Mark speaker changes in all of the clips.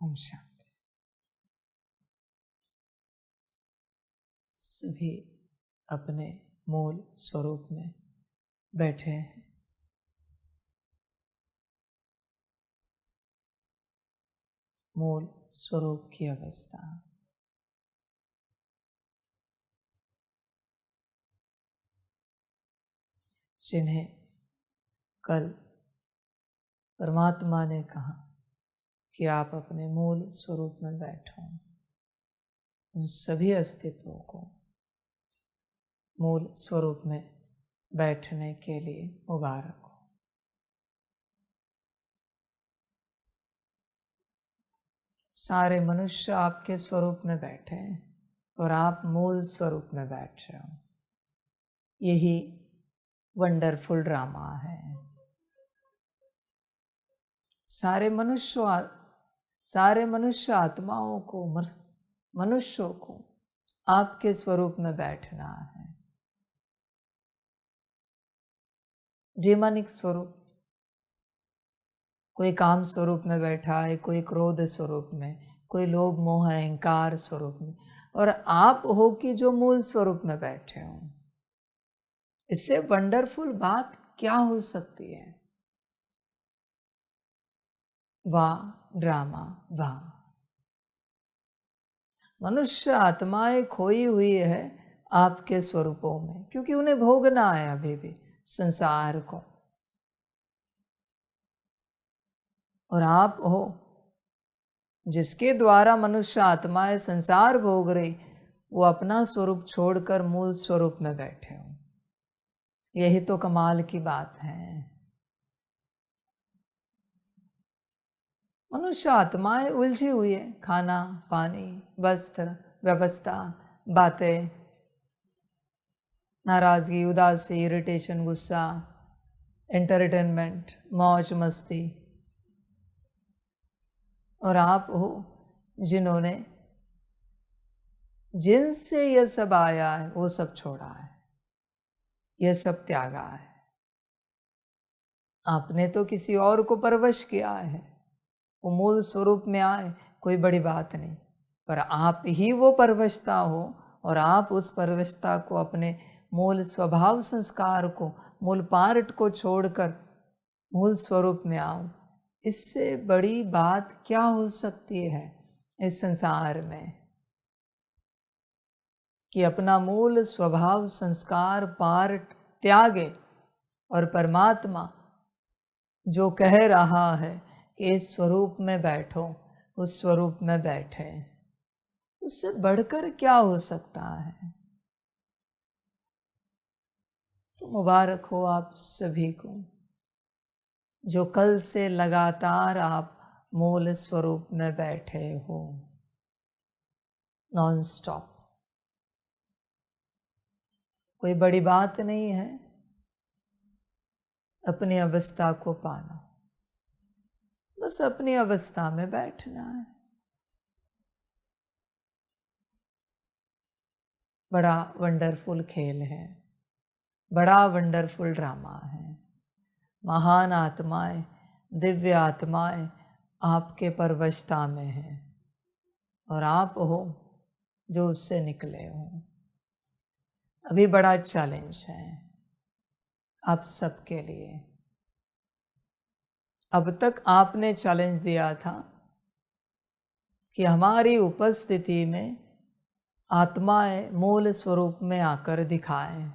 Speaker 1: ओम शांति। सभी अपने मूल स्वरूप में बैठे हैं। मूल स्वरूप की अवस्था, जिन्हें कल परमात्मा ने कहा कि आप अपने मूल स्वरूप में बैठो, उन सभी अस्तित्वों को मूल स्वरूप में बैठने के लिए मुबारक हो। सारे मनुष्य आपके स्वरूप में बैठे हैं और आप मूल स्वरूप में बैठ रहे हो। यही वंडरफुल ड्रामा है। सारे मनुष्य आत्माओं को, मनुष्यों को आपके स्वरूप में बैठना है। जीवनिक स्वरूप, कोई काम स्वरूप में बैठा है, कोई क्रोध स्वरूप में, कोई लोभ मोह अहंकार स्वरूप में, और आप हो कि जो मूल स्वरूप में बैठे हो। इससे वंडरफुल बात क्या हो सकती है? वाह ड्रामा वाह। मनुष्य आत्माएं खोई हुई है आपके स्वरूपों में, क्योंकि उन्हें भोगना है अभी भी संसार को। और आप हो जिसके द्वारा मनुष्य आत्माएं संसार भोग रही, वो अपना स्वरूप छोड़कर मूल स्वरूप में बैठे हो। यही तो कमाल की बात है। मनुष्य आत्माएं उलझी हुई है, खाना पानी वस्त्र व्यवस्था, बातें, नाराजगी उदासी इरिटेशन गुस्सा, एंटरटेनमेंट मौज मस्ती। और आप हो जिन्होंने जिनसे यह सब आया है वो सब छोड़ा है, यह सब त्यागा है। आपने तो किसी और को परवश किया है, वो मूल स्वरूप में आए कोई बड़ी बात नहीं, पर आप ही वो परवशता हो और आप उस परवशता को, अपने मूल स्वभाव संस्कार को, मूल पार्ट को छोड़कर मूल स्वरूप में आओ। इससे बड़ी बात क्या हो सकती है इस संसार में कि अपना मूल स्वभाव संस्कार पार्ट त्यागे और परमात्मा जो कह रहा है कि इस स्वरूप में बैठो, उस स्वरूप में बैठे। उससे बढ़कर क्या हो सकता है? तो मुबारक हो आप सभी को जो कल से लगातार आप मूल स्वरूप में बैठे हो, नॉन स्टॉप। कोई बड़ी बात नहीं है अपनी अवस्था को पाना, बस अपनी अवस्था में बैठना है। बड़ा वंडरफुल खेल है, बड़ा वंडरफुल ड्रामा है। महान आत्माएं, दिव्य आत्माएं आपके परवशता में हैं और आप हो जो उससे निकले हो। अभी बड़ा चैलेंज है आप सबके लिए। अब तक आपने चैलेंज दिया था कि हमारी उपस्थिति में आत्माएं मूल स्वरूप में आकर दिखाएं।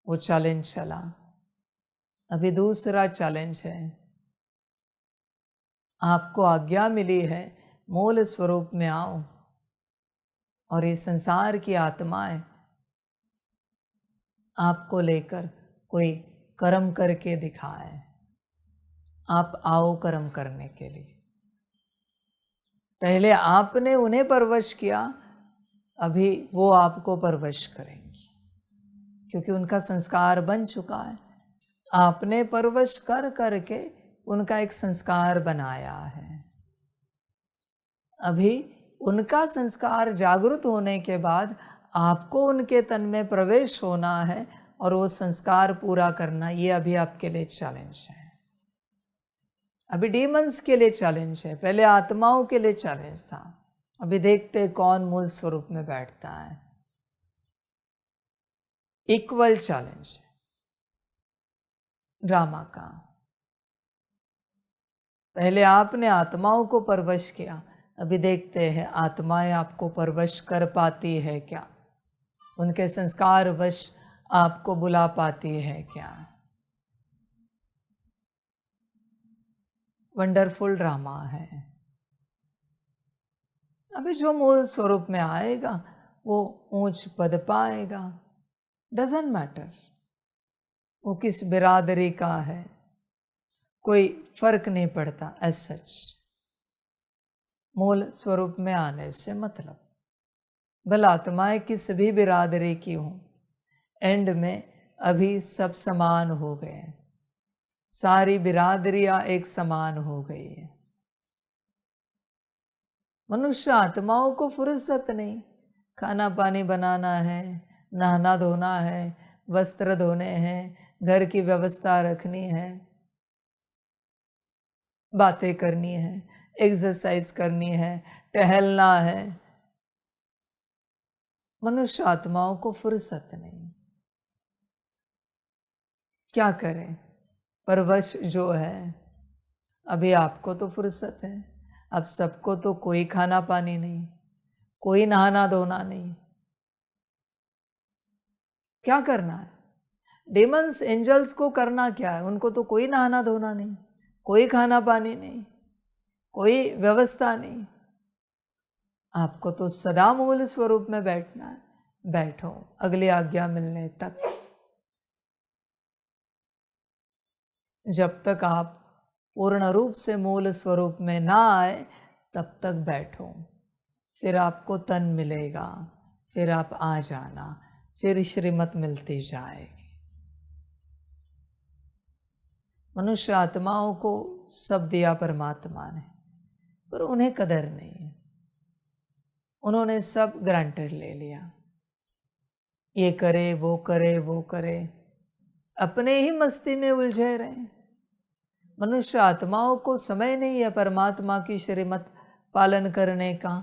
Speaker 1: वो चैलेंज चला। अभी दूसरा चैलेंज है, आपको आज्ञा मिली है मूल स्वरूप में आओ और इस संसार की आत्माएं आपको लेकर कोई कर्म करके दिखाए। आप आओ कर्म करने के लिए। पहले आपने उन्हें परवश किया, अभी वो आपको परवश करेंगी, क्योंकि उनका संस्कार बन चुका है। आपने परवश कर करके उनका एक संस्कार बनाया है। अभी उनका संस्कार जागृत होने के बाद आपको उनके तन में प्रवेश होना है और वो संस्कार पूरा करना, ये अभी आपके लिए चैलेंज है। अभी डीमंस के लिए चैलेंज है, पहले आत्माओं के लिए चैलेंज था। अभी देखते कौन मूल स्वरूप में बैठता है। इक्वल चैलेंज ड्रामा का। पहले आपने आत्माओं को परवश किया, अभी देखते हैं आत्माएं आपको परवश कर पाती है क्या, उनके संस्कार वश आपको बुला पाती है क्या। वंडरफुल ड्रामा है। अभी जो मूल स्वरूप में आएगा वो ऊंच पद पाएगा, डजंट मैटर वो किस बिरादरी का है, कोई फर्क नहीं पड़ता। एज सच मूल स्वरूप में आने से मतलब भला आत्माएं किस भी बिरादरी की हों, एंड में अभी सब समान हो गए, सारी बिरादरियां एक समान हो गई है। मनुष्य आत्माओं को फुर्सत नहीं, खाना पानी बनाना है, नहाना धोना है, वस्त्र धोने हैं, घर की व्यवस्था रखनी है, बातें करनी है, एक्सरसाइज करनी है, टहलना है। मनुष्य आत्माओं को फुर्सत नहीं, क्या करें। परवश जो है, अभी आपको तो फुर्सत है, अब सबको तो कोई खाना पानी नहीं, कोई नहाना धोना नहीं, क्या करना है। डेमंस एंजल्स को करना क्या है, उनको तो कोई नहाना धोना नहीं, कोई खाना पानी नहीं, कोई व्यवस्था नहीं। आपको तो सदा मूल स्वरूप में बैठना है, बैठो अगली आज्ञा मिलने तक। जब तक आप पूर्ण रूप से मूल स्वरूप में ना आए तब तक बैठो, फिर आपको तन मिलेगा, फिर आप आ जाना, फिर श्रीमत मिलती जाएगी। मनुष्य आत्माओं को सब दिया परमात्मा ने, पर उन्हें कदर नहीं है, उन्होंने सब ग्रांटेड ले लिया, ये करे वो करे वो करे, अपने ही मस्ती में उलझे रहे। मनुष्य आत्माओं को समय नहीं है परमात्मा की श्रीमत पालन करने का,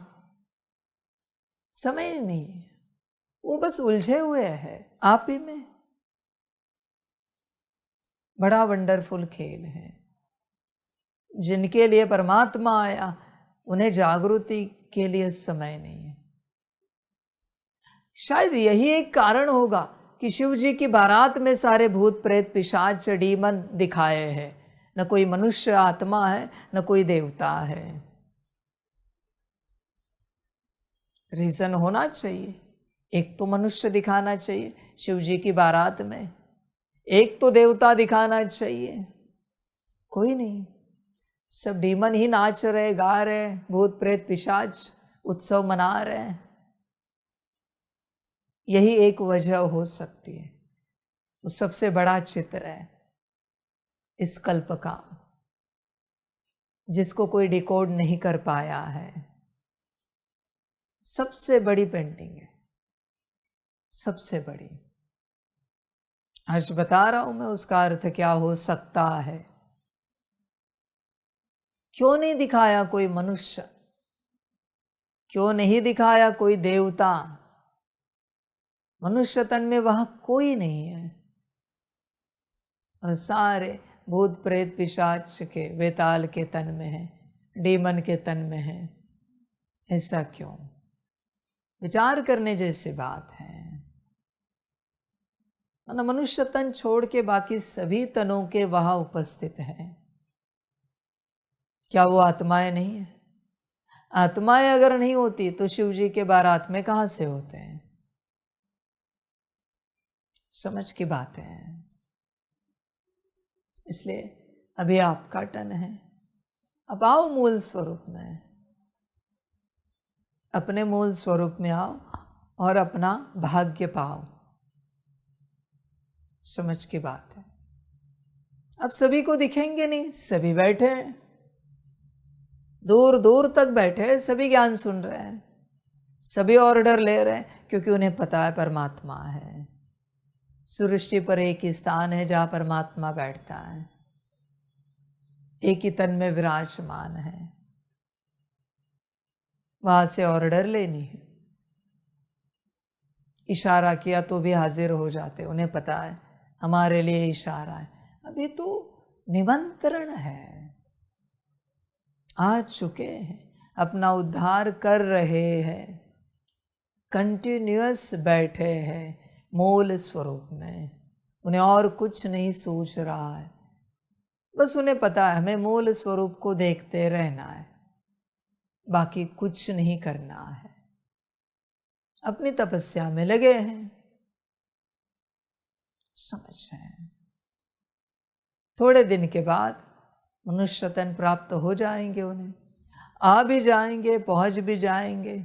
Speaker 1: समय नहीं है, वो बस उलझे हुए हैं आप ही में। बड़ा वंडरफुल खेल है। जिनके लिए परमात्मा आया उन्हें जागृति के लिए समय नहीं है। शायद यही एक कारण होगा कि शिव जी की बारात में सारे भूत प्रेत पिशाच डीमन दिखाए हैं, न कोई मनुष्य आत्मा है न कोई देवता है। रीजन होना चाहिए, एक तो मनुष्य दिखाना चाहिए शिव जी की बारात में, एक तो देवता दिखाना चाहिए, कोई नहीं। सब डीमन ही नाच रहे, गा रहे, भूत प्रेत पिशाच उत्सव मना रहे हैं। यही एक वजह हो सकती है। वो सबसे बड़ा चित्र है इस कल्प का, जिसको कोई डिकोड नहीं कर पाया है। सबसे बड़ी पेंटिंग है, सबसे बड़ी। आज बता रहा हूं मैं उसका अर्थ क्या हो सकता है। क्यों नहीं दिखाया कोई मनुष्य, क्यों नहीं दिखाया कोई देवता। मनुष्य तन में वह कोई नहीं है, और सारे भूत प्रेत पिशाच के वेताल के तन में है, डीमन के तन में है। ऐसा क्यों? विचार करने जैसी बात है। मनुष्य तन छोड़ के बाकी सभी तनों के वहां उपस्थित है। क्या वो आत्माएं नहीं है? आत्माएं अगर नहीं होती तो शिव जी के बारात में कहां से होते हैं? समझ की बात है। इसलिए अभी आपका टर्न है, अब आओ मूल स्वरूप में, अपने मूल स्वरूप में आओ और अपना भाग्य पाओ। समझ की बात है। अब सभी को दिखेंगे नहीं, सभी बैठे हैं, दूर दूर तक बैठे हैं, सभी ज्ञान सुन रहे हैं, सभी ऑर्डर ले रहे हैं, क्योंकि उन्हें पता है परमात्मा है। सृष्टि पर एक ही स्थान है जहां परमात्मा बैठता है। एक ही तन में विराजमान है, वहां से ऑर्डर लेनी है। इशारा किया तो भी हाजिर हो जाते, उन्हें पता है हमारे लिए इशारा है। अभी तो निमंत्रण है, आ चुके हैं, अपना उद्धार कर रहे हैं, कंटिन्यूअस बैठे हैं मूल स्वरूप में। उन्हें और कुछ नहीं सूझ रहा है, बस उन्हें पता है हमें मूल स्वरूप को देखते रहना है, बाकी कुछ नहीं करना है। अपनी तपस्या में लगे हैं, समझ रहे हैं। थोड़े दिन के बाद मनुष्य तन प्राप्त हो जाएंगे, उन्हें आ भी जाएंगे, पहुंच भी जाएंगे।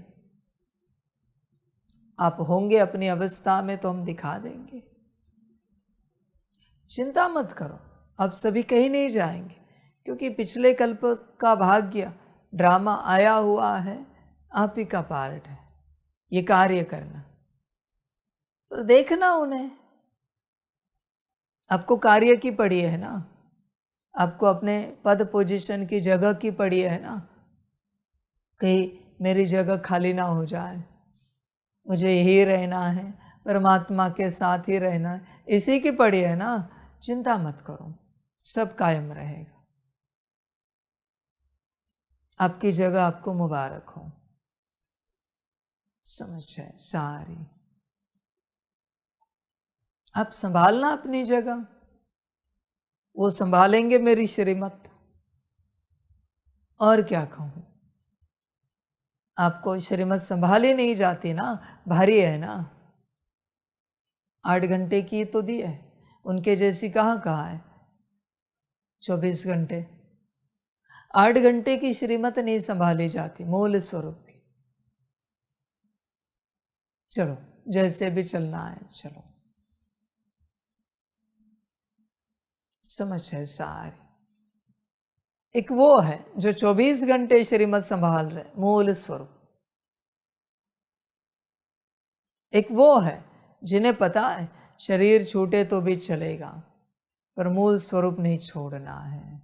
Speaker 1: आप होंगे अपनी अवस्था में तो हम दिखा देंगे, चिंता मत करो। अब सभी कहीं नहीं जाएंगे, क्योंकि पिछले कल्प का भाग्य ड्रामा आया हुआ है, आप ही का पार्ट है ये कार्य करना। पर देखना उन्हें, आपको कार्य की पड़ी है ना, आपको अपने पद पोजीशन की जगह की पड़ी है ना। कहीं मेरी जगह खाली ना हो जाए, मुझे यही रहना है, परमात्मा के साथ ही रहना है, इसी की पड़ी है ना। चिंता मत करो, सब कायम रहेगा। आपकी जगह आपको मुबारक हो, समझ है सारी। आप संभालना अपनी जगह, वो संभालेंगे मेरी श्रीमत। और क्या कहूं, आपको श्रीमत संभाली नहीं जाती ना, भारी है ना। 8 घंटे की तो दी है, उनके जैसी कहाँ है 24 घंटे। 8 घंटे की श्रीमत नहीं संभाली जाती मूल स्वरूप की। चलो जैसे भी चलना है चलो, समझ है सारी। एक वो है जो 24 घंटे श्रीमत संभाल रहे, मूल स्वरूप। एक वो है जिन्हें पता है शरीर छूटे तो भी चलेगा, पर मूल स्वरूप नहीं छोड़ना है।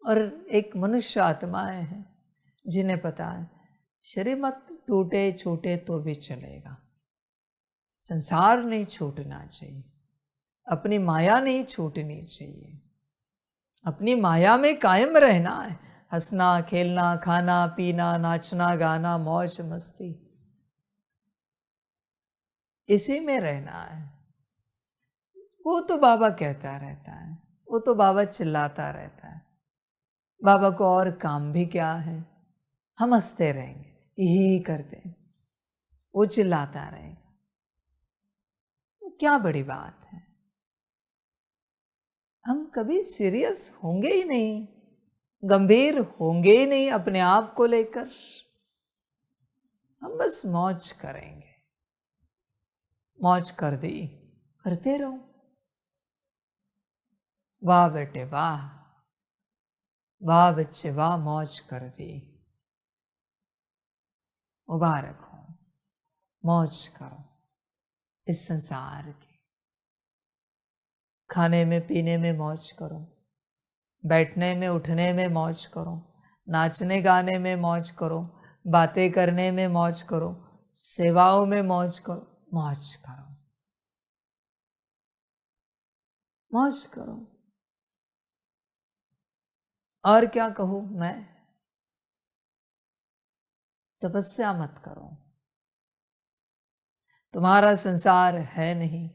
Speaker 1: और एक मनुष्य आत्माएं हैं जिन्हें पता है श्रीमत टूटे छूटे तो भी चलेगा, संसार नहीं छूटना चाहिए, अपनी माया नहीं छूटनी चाहिए, अपनी माया में कायम रहना है। हंसना खेलना खाना पीना नाचना गाना मौज मस्ती, इसी में रहना है। वो तो बाबा कहता रहता है, वो तो बाबा चिल्लाता रहता है, बाबा को और काम भी क्या है, हम हंसते रहेंगे यही करते, वो चिल्लाता रहेगा, क्या बड़ी बात है। हम कभी सीरियस होंगे ही नहीं, गंभीर होंगे ही नहीं अपने आप को लेकर, हम बस मौज करेंगे। मौज कर दी, करते रहो। वाह बेटे वाह, वाह बच्चे वाह, मौज कर दी, मुबारक हो, मौज करो इस संसार की। खाने में पीने में मौज करो, बैठने में उठने में मौज करो, नाचने गाने में मौज करो, बातें करने में मौज करो, सेवाओं में मौज करो, मौज करो, मौज करो। और क्या कहूं मैं, तपस्या मत करो, तुम्हारा संसार है नहीं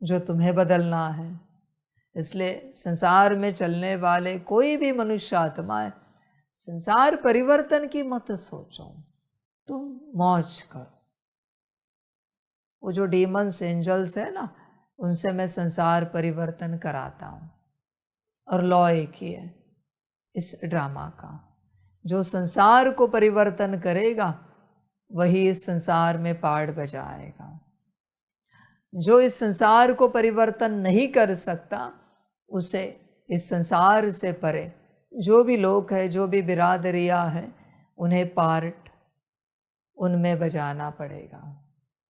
Speaker 1: जो तुम्हें बदलना है। इसलिए संसार में चलने वाले कोई भी मनुष्य आत्माएं संसार परिवर्तन की मत सोचो, तुम मौज करो। वो जो डीमंस एंजल्स है ना, उनसे मैं संसार परिवर्तन कराता हूं, और लॉ एक ही है इस ड्रामा का, जो संसार को परिवर्तन करेगा वही इस संसार में पार्ट बजाएगा। जो इस संसार को परिवर्तन नहीं कर सकता, उसे इस संसार से परे जो भी लोग है, जो भी बिरादरियां है, उन्हें पार्ट उनमें बजाना पड़ेगा,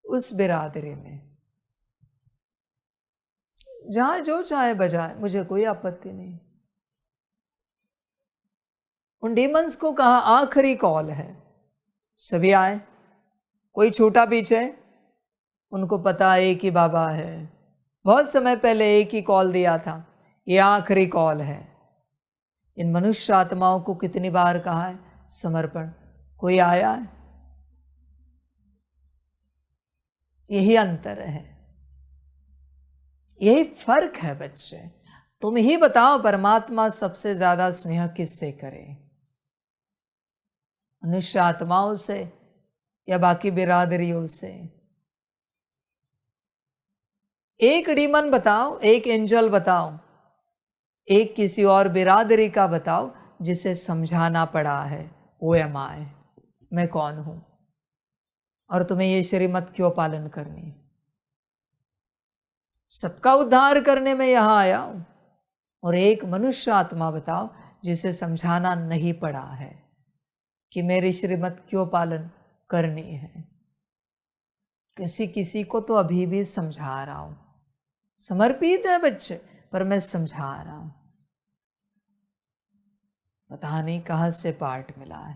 Speaker 1: उस बिरादरी में। जहां जो चाहे बजाए, मुझे कोई आपत्ति नहीं। उन डीमंस को कहा आखिरी कॉल है, सभी आए, कोई छूटा पीछे। उनको पता एक ही बाबा है, बहुत समय पहले एक ही कॉल दिया था, ये आखिरी कॉल है। इन मनुष्य आत्माओं को कितनी बार कहा है समर्पण, कोई आया है? यही अंतर है, यही फर्क है बच्चे। तुम ही बताओ परमात्मा सबसे ज्यादा स्नेह किससे करे, मनुष्य आत्माओं से या बाकी बिरादरियों से? एक डीमन बताओ, एक एंजल बताओ, एक किसी और बिरादरी का बताओ जिसे समझाना पड़ा है वो एम आई, मैं कौन हूं और तुम्हें ये श्रीमत क्यों पालन करनी। सबका उद्धार करने में यहां आया हूं। और एक मनुष्य आत्मा बताओ जिसे समझाना नहीं पड़ा है कि मेरी श्रीमत क्यों पालन करनी है। किसी किसी को तो अभी भी समझा रहा हूं, समर्पित है बच्चे, पर मैं समझा रहा हूं। पता नहीं कहां से पाठ मिला है,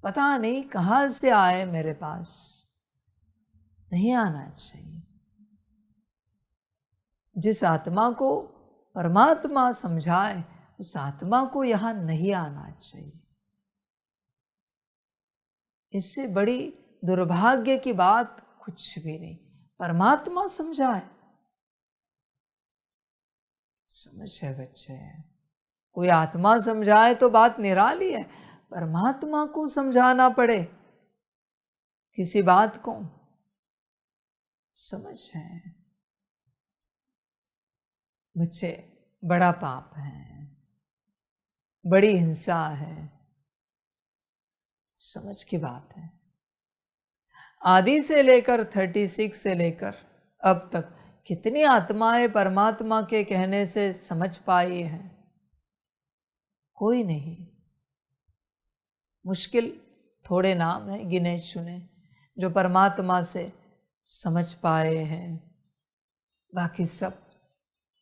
Speaker 1: पता नहीं कहां से आए मेरे पास, नहीं आना चाहिए। जिस आत्मा को परमात्मा समझाए उस आत्मा को यहां नहीं आना चाहिए। इससे बड़ी दुर्भाग्य की बात कुछ भी नहीं। परमात्मा समझाए, समझ है बच्चे, कोई आत्मा समझाए तो बात निराली है, परमात्मा को समझाना पड़े किसी बात को, समझ है बच्चे, बड़ा पाप है, बड़ी हिंसा है, समझ की बात है। आदि से लेकर 36 से लेकर अब तक कितनी आत्माएं परमात्मा के कहने से समझ पाई हैं? कोई नहीं। मुश्किल थोड़े नाम हैं गिने चुने जो परमात्मा से समझ पाए हैं, बाकी सब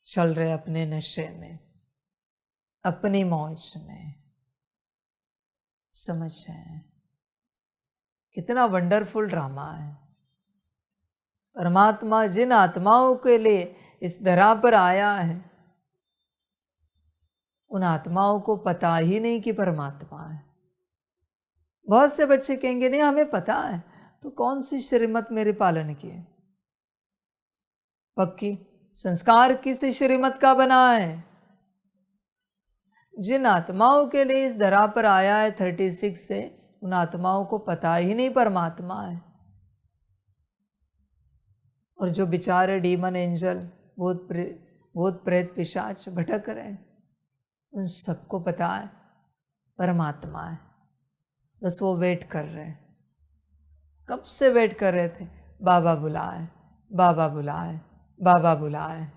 Speaker 1: चल रहे अपने नशे में, अपनी मौज में, समझ है। कितना वंडरफुल ड्रामा है। परमात्मा जिन आत्माओं के लिए इस धरा पर आया है उन आत्माओं को पता ही नहीं कि परमात्मा है। बहुत से बच्चे कहेंगे नहीं हमें पता है, तो कौन सी श्रीमत मेरे पालन की है? पक्की संस्कार किस श्रीमत का बना है? जिन आत्माओं के लिए इस धरा पर आया है 36 से, उन आत्माओं को पता ही नहीं परमात्मा है। और जो बेचारे डीमन एंजल भूत प्रेत पिशाच भटक रहे हैं, उन सबको पता है परमात्मा है, बस वो वेट कर रहे हैं। कब से वेट कर रहे थे, बाबा बुलाए, बाबा बुलाए, बाबा बुलाए,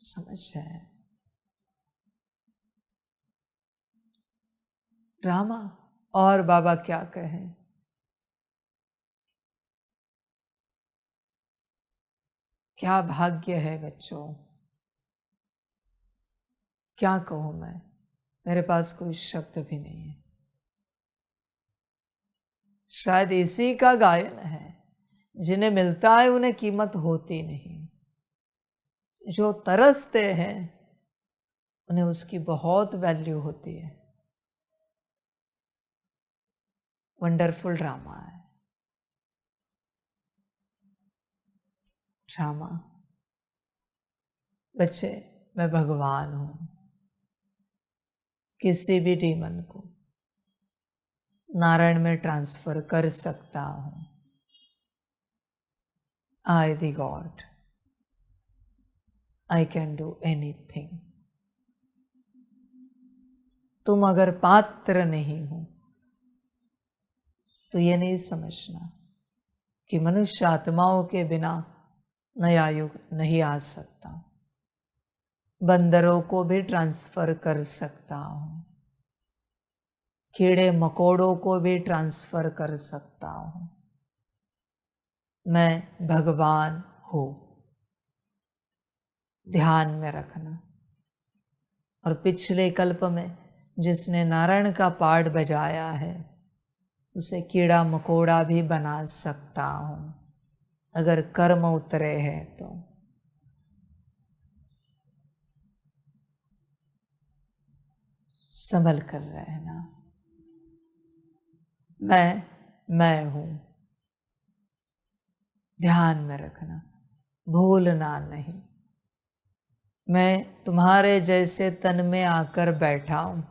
Speaker 1: समझ है। ड्रामा। और बाबा क्या कहें, क्या भाग्य है बच्चों, क्या कहूं मैं, मेरे पास कोई शब्द भी नहीं है। शायद इसी का गायन है, जिन्हें मिलता है उन्हें कीमत होती नहीं, जो तरसते हैं उन्हें उसकी बहुत वैल्यू होती है। वंडरफुल ड्रामा है, ड्रामा। बच्चे, मैं भगवान हूं, किसी भी डीमन को नारायण में ट्रांसफर कर सकता हूं। I the God, I can do anything. तुम अगर पात्र नहीं हो तो ये नहीं समझना कि मनुष्य आत्माओं के बिना नया युग नहीं आ सकता। बंदरों को भी ट्रांसफर कर सकता हूं, कीड़े मकोड़ों को भी ट्रांसफर कर सकता हूं। मैं भगवान हूं। ध्यान में रखना। और पिछले कल्प में जिसने नारायण का पाठ बजाया है उसे कीड़ा मकोड़ा भी बना सकता हूँ, अगर कर्म उतरे हैं तो। संभल कर रहना। मैं हूँ, ध्यान में रखना, भूलना नहीं। मैं तुम्हारे जैसे तन में आकर बैठा हूँ,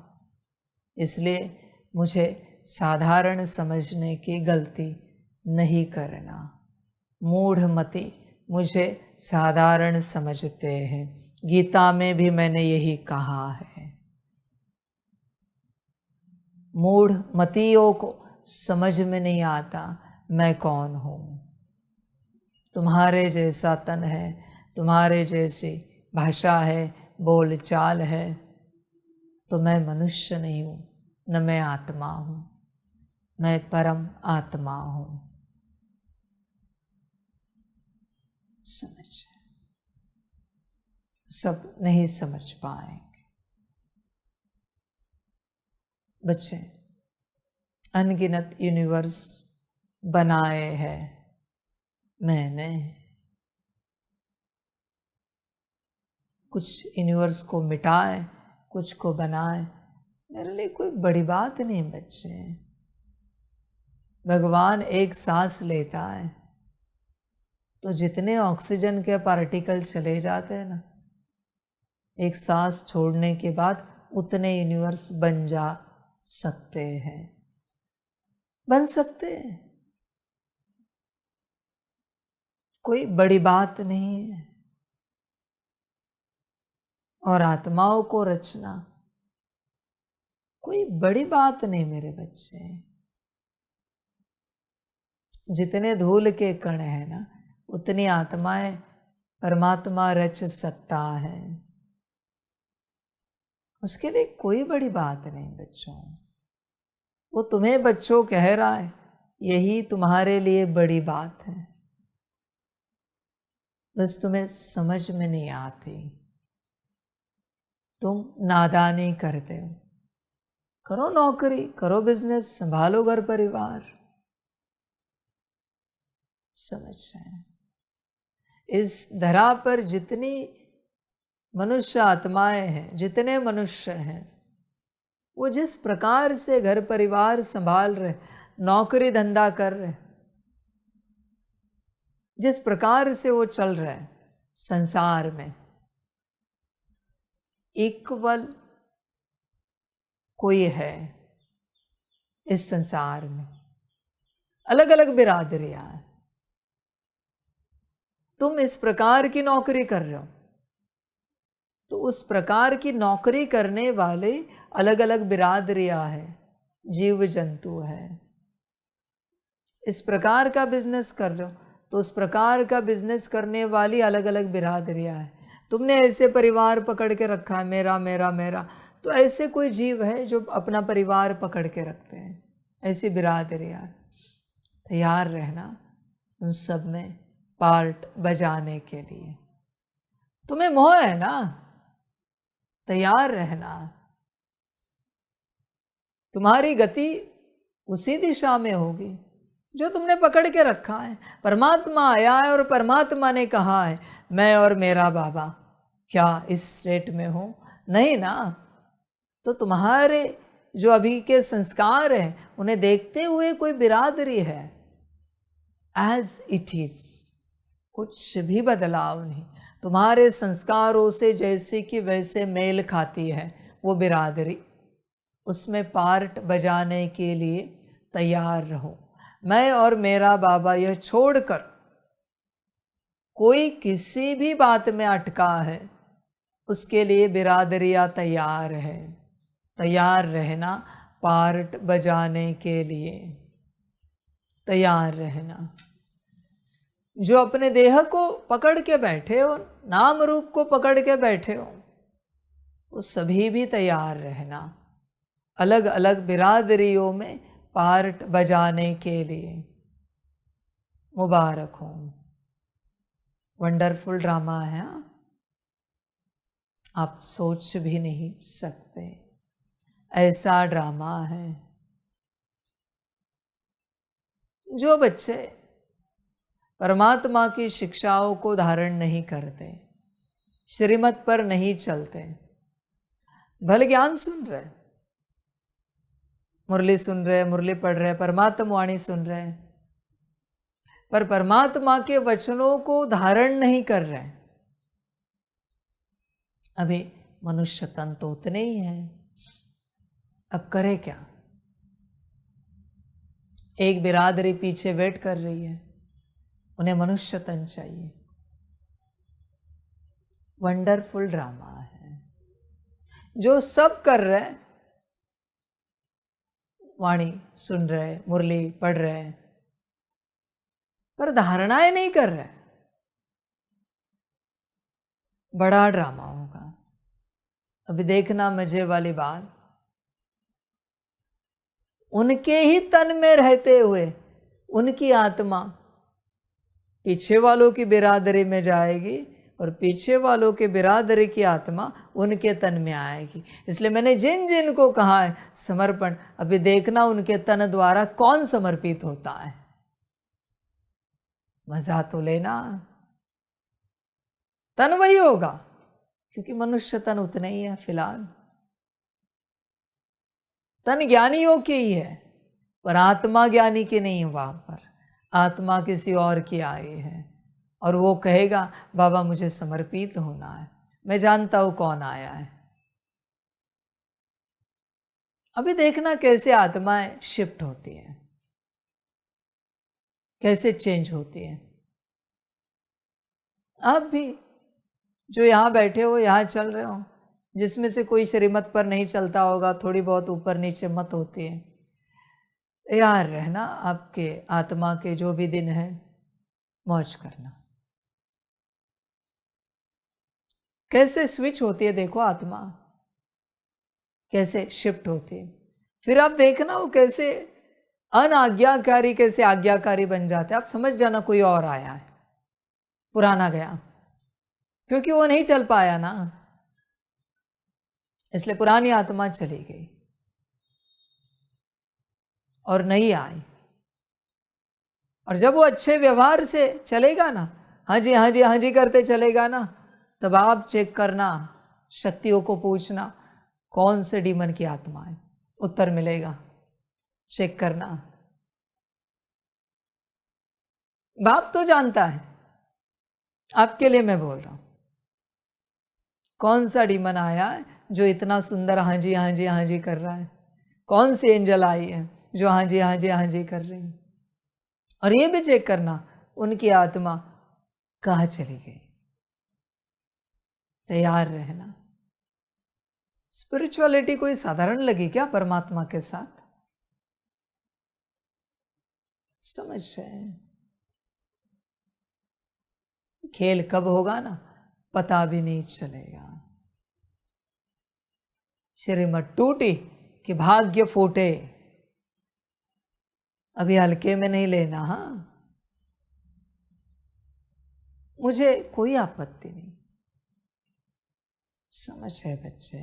Speaker 1: इसलिए मुझे साधारण समझने की गलती नहीं करना। मूढ़मति मुझे साधारण समझते हैं, गीता में भी मैंने यही कहा है। मूढ़मतियों को समझ में नहीं आता मैं कौन हूँ। तुम्हारे जैसा तन है, तुम्हारे जैसी भाषा है, बोल चाल है, तो मैं मनुष्य नहीं हूँ, न मैं आत्मा हूँ, मैं परम आत्मा हूँ। समझ, सब नहीं समझ पाएंगे। बच्चे अनगिनत यूनिवर्स बनाए हैं मैंने। कुछ यूनिवर्स को मिटाए, कुछ को बनाए, मेरे लिए कोई बड़ी बात नहीं बच्चे। भगवान एक सांस लेता है तो जितने ऑक्सीजन के पार्टिकल चले जाते हैं ना, एक सांस छोड़ने के बाद उतने यूनिवर्स बन जा सकते हैं, बन सकते हैं। कोई बड़ी बात नहीं है। और आत्माओं को रचना कोई बड़ी बात नहीं मेरे बच्चे। जितने धूल के कण है ना, उतनी आत्माएं परमात्मा रच सकता है। उसके लिए कोई बड़ी बात नहीं बच्चों। वो तुम्हें बच्चों कह रहा है, यही तुम्हारे लिए बड़ी बात है, बस तुम्हें समझ में नहीं आती। तुम नादानी करते हो। करो नौकरी, करो बिजनेस, संभालो घर परिवार। समझ रहे? इस धरा पर जितनी मनुष्य आत्माएं हैं, जितने मनुष्य हैं, वो जिस प्रकार से घर परिवार संभाल रहे, नौकरी धंधा कर रहे, जिस प्रकार से वो चल रहे हैं संसार में, इक्वल कोई है इस संसार में? अलग अलग बिरादरियां हैं। तुम इस प्रकार की नौकरी कर रहे हो तो उस प्रकार की नौकरी करने वाले अलग अलग बिरादरियां हैं, जीव जंतु है। इस प्रकार का बिजनेस कर रहे हो तो उस प्रकार का बिजनेस करने वाली अलग अलग बिरादरियां है। तुमने ऐसे परिवार पकड़ के रखा है, मेरा मेरा मेरा, तो ऐसे कोई जीव है जो अपना परिवार पकड़ के रखते हैं, ऐसी बिरादरियां। तैयार रहना उन सब में पार्ट बजाने के लिए। तुम्हें मोह है ना, तैयार रहना। तुम्हारी गति उसी दिशा में होगी जो तुमने पकड़ के रखा है। परमात्मा आया है और परमात्मा ने कहा है मैं और मेरा बाबा, क्या इस स्टेट में हो? नहीं ना। तो तुम्हारे जो अभी के संस्कार हैं उन्हें देखते हुए कोई बिरादरी है, एज इट इज, कुछ भी बदलाव नहीं। तुम्हारे संस्कारों से जैसे कि वैसे मेल खाती है वो बिरादरी, उसमें पार्ट बजाने के लिए तैयार रहो। मैं और मेरा बाबा यह छोड़कर कोई किसी भी बात में अटका है, उसके लिए बिरादरियां तैयार है। तैयार रहना पार्ट बजाने के लिए, तैयार रहना। जो अपने देह को पकड़ के बैठे हो, नाम रूप को पकड़ के बैठे हो, वो सभी भी तैयार रहना अलग अलग बिरादरियों में पार्ट बजाने के लिए। मुबारक हो, वंडरफुल ड्रामा है। आप सोच भी नहीं सकते, ऐसा ड्रामा है। जो बच्चे परमात्मा की शिक्षाओं को धारण नहीं करते, श्रीमत पर नहीं चलते, भले ज्ञान सुन रहे, मुरली सुन रहे, मुरली पढ़ रहे, परमात्मा वाणी सुन रहे, पर परमात्मा के वचनों को धारण नहीं कर रहे, अभी मनुष्य तन तो उतने ही हैं। अब करे क्या? एक बिरादरी पीछे वेट कर रही है, उन्हें मनुष्य तन चाहिए। वंडरफुल ड्रामा है जो सब कर रहे, वाणी सुन रहे, मुरली पढ़ रहे, पर धारणाएं नहीं कर रहे। बड़ा ड्रामा होगा। अभी देखना मजे वाली बात, उनके ही तन में रहते हुए उनकी आत्मा पीछे वालों की बिरादरी में जाएगी और पीछे वालों के बिरादरी की आत्मा उनके तन में आएगी। इसलिए मैंने जिन जिन को कहा है समर्पण, अभी देखना उनके तन द्वारा कौन समर्पित होता है। मजा तो लेना, तन वही होगा क्योंकि मनुष्य तन उतना ही है फिलहाल। तन ज्ञानियों की ही है पर आत्मा ज्ञानी की नहीं है। वहां पर आत्मा किसी और की आई है और वो कहेगा बाबा मुझे समर्पित होना है, मैं जानता हूं कौन आया है। अभी देखना कैसे आत्माएं शिफ्ट होती हैं, कैसे चेंज होती हैं। आप भी जो यहां बैठे हो, यहां चल रहे हो, जिसमें से कोई श्रीमत पर नहीं चलता होगा, थोड़ी बहुत ऊपर नीचे मत होती है, यार रहना आपके आत्मा के जो भी दिन है, मौज करना। कैसे स्विच होती है देखो आत्मा, कैसे शिफ्ट होती है। फिर आप देखना वो कैसे अनाज्ञाकारी कैसे आज्ञाकारी बन जाते हैं। आप समझ जाना कोई और आया है, पुराना गया, क्योंकि वो नहीं चल पाया ना, इसलिए पुरानी आत्मा चली गई और नई आई। और जब वो अच्छे व्यवहार से चलेगा ना, हाँ जी हाँ जी हाँ जी करते चलेगा ना, तब आप चेक करना, शक्तियों को पूछना कौन से डीमन की आत्मा है, उत्तर मिलेगा। चेक करना, बाप तो जानता है, आपके लिए मैं बोल रहा हूं कौन सा डीमन आया है जो इतना सुंदर हाँ जी हाँ जी हाँ जी कर रहा है, कौन सी एंजल आई है जो हाँ जी हाँ जी हाँ जी कर रही है। और ये भी चेक करना उनकी आत्मा कहाँ चली गई। तैयार रहना। स्पिरिचुअलिटी कोई साधारण लगी क्या परमात्मा के साथ? समझ रहे हैं? खेल कब होगा ना पता भी नहीं चलेगा। श्रीमत टूटी कि भाग्य फूटे, अभी हल्के में नहीं लेना। हाँ, मुझे कोई आपत्ति नहीं। समझ है बच्चे,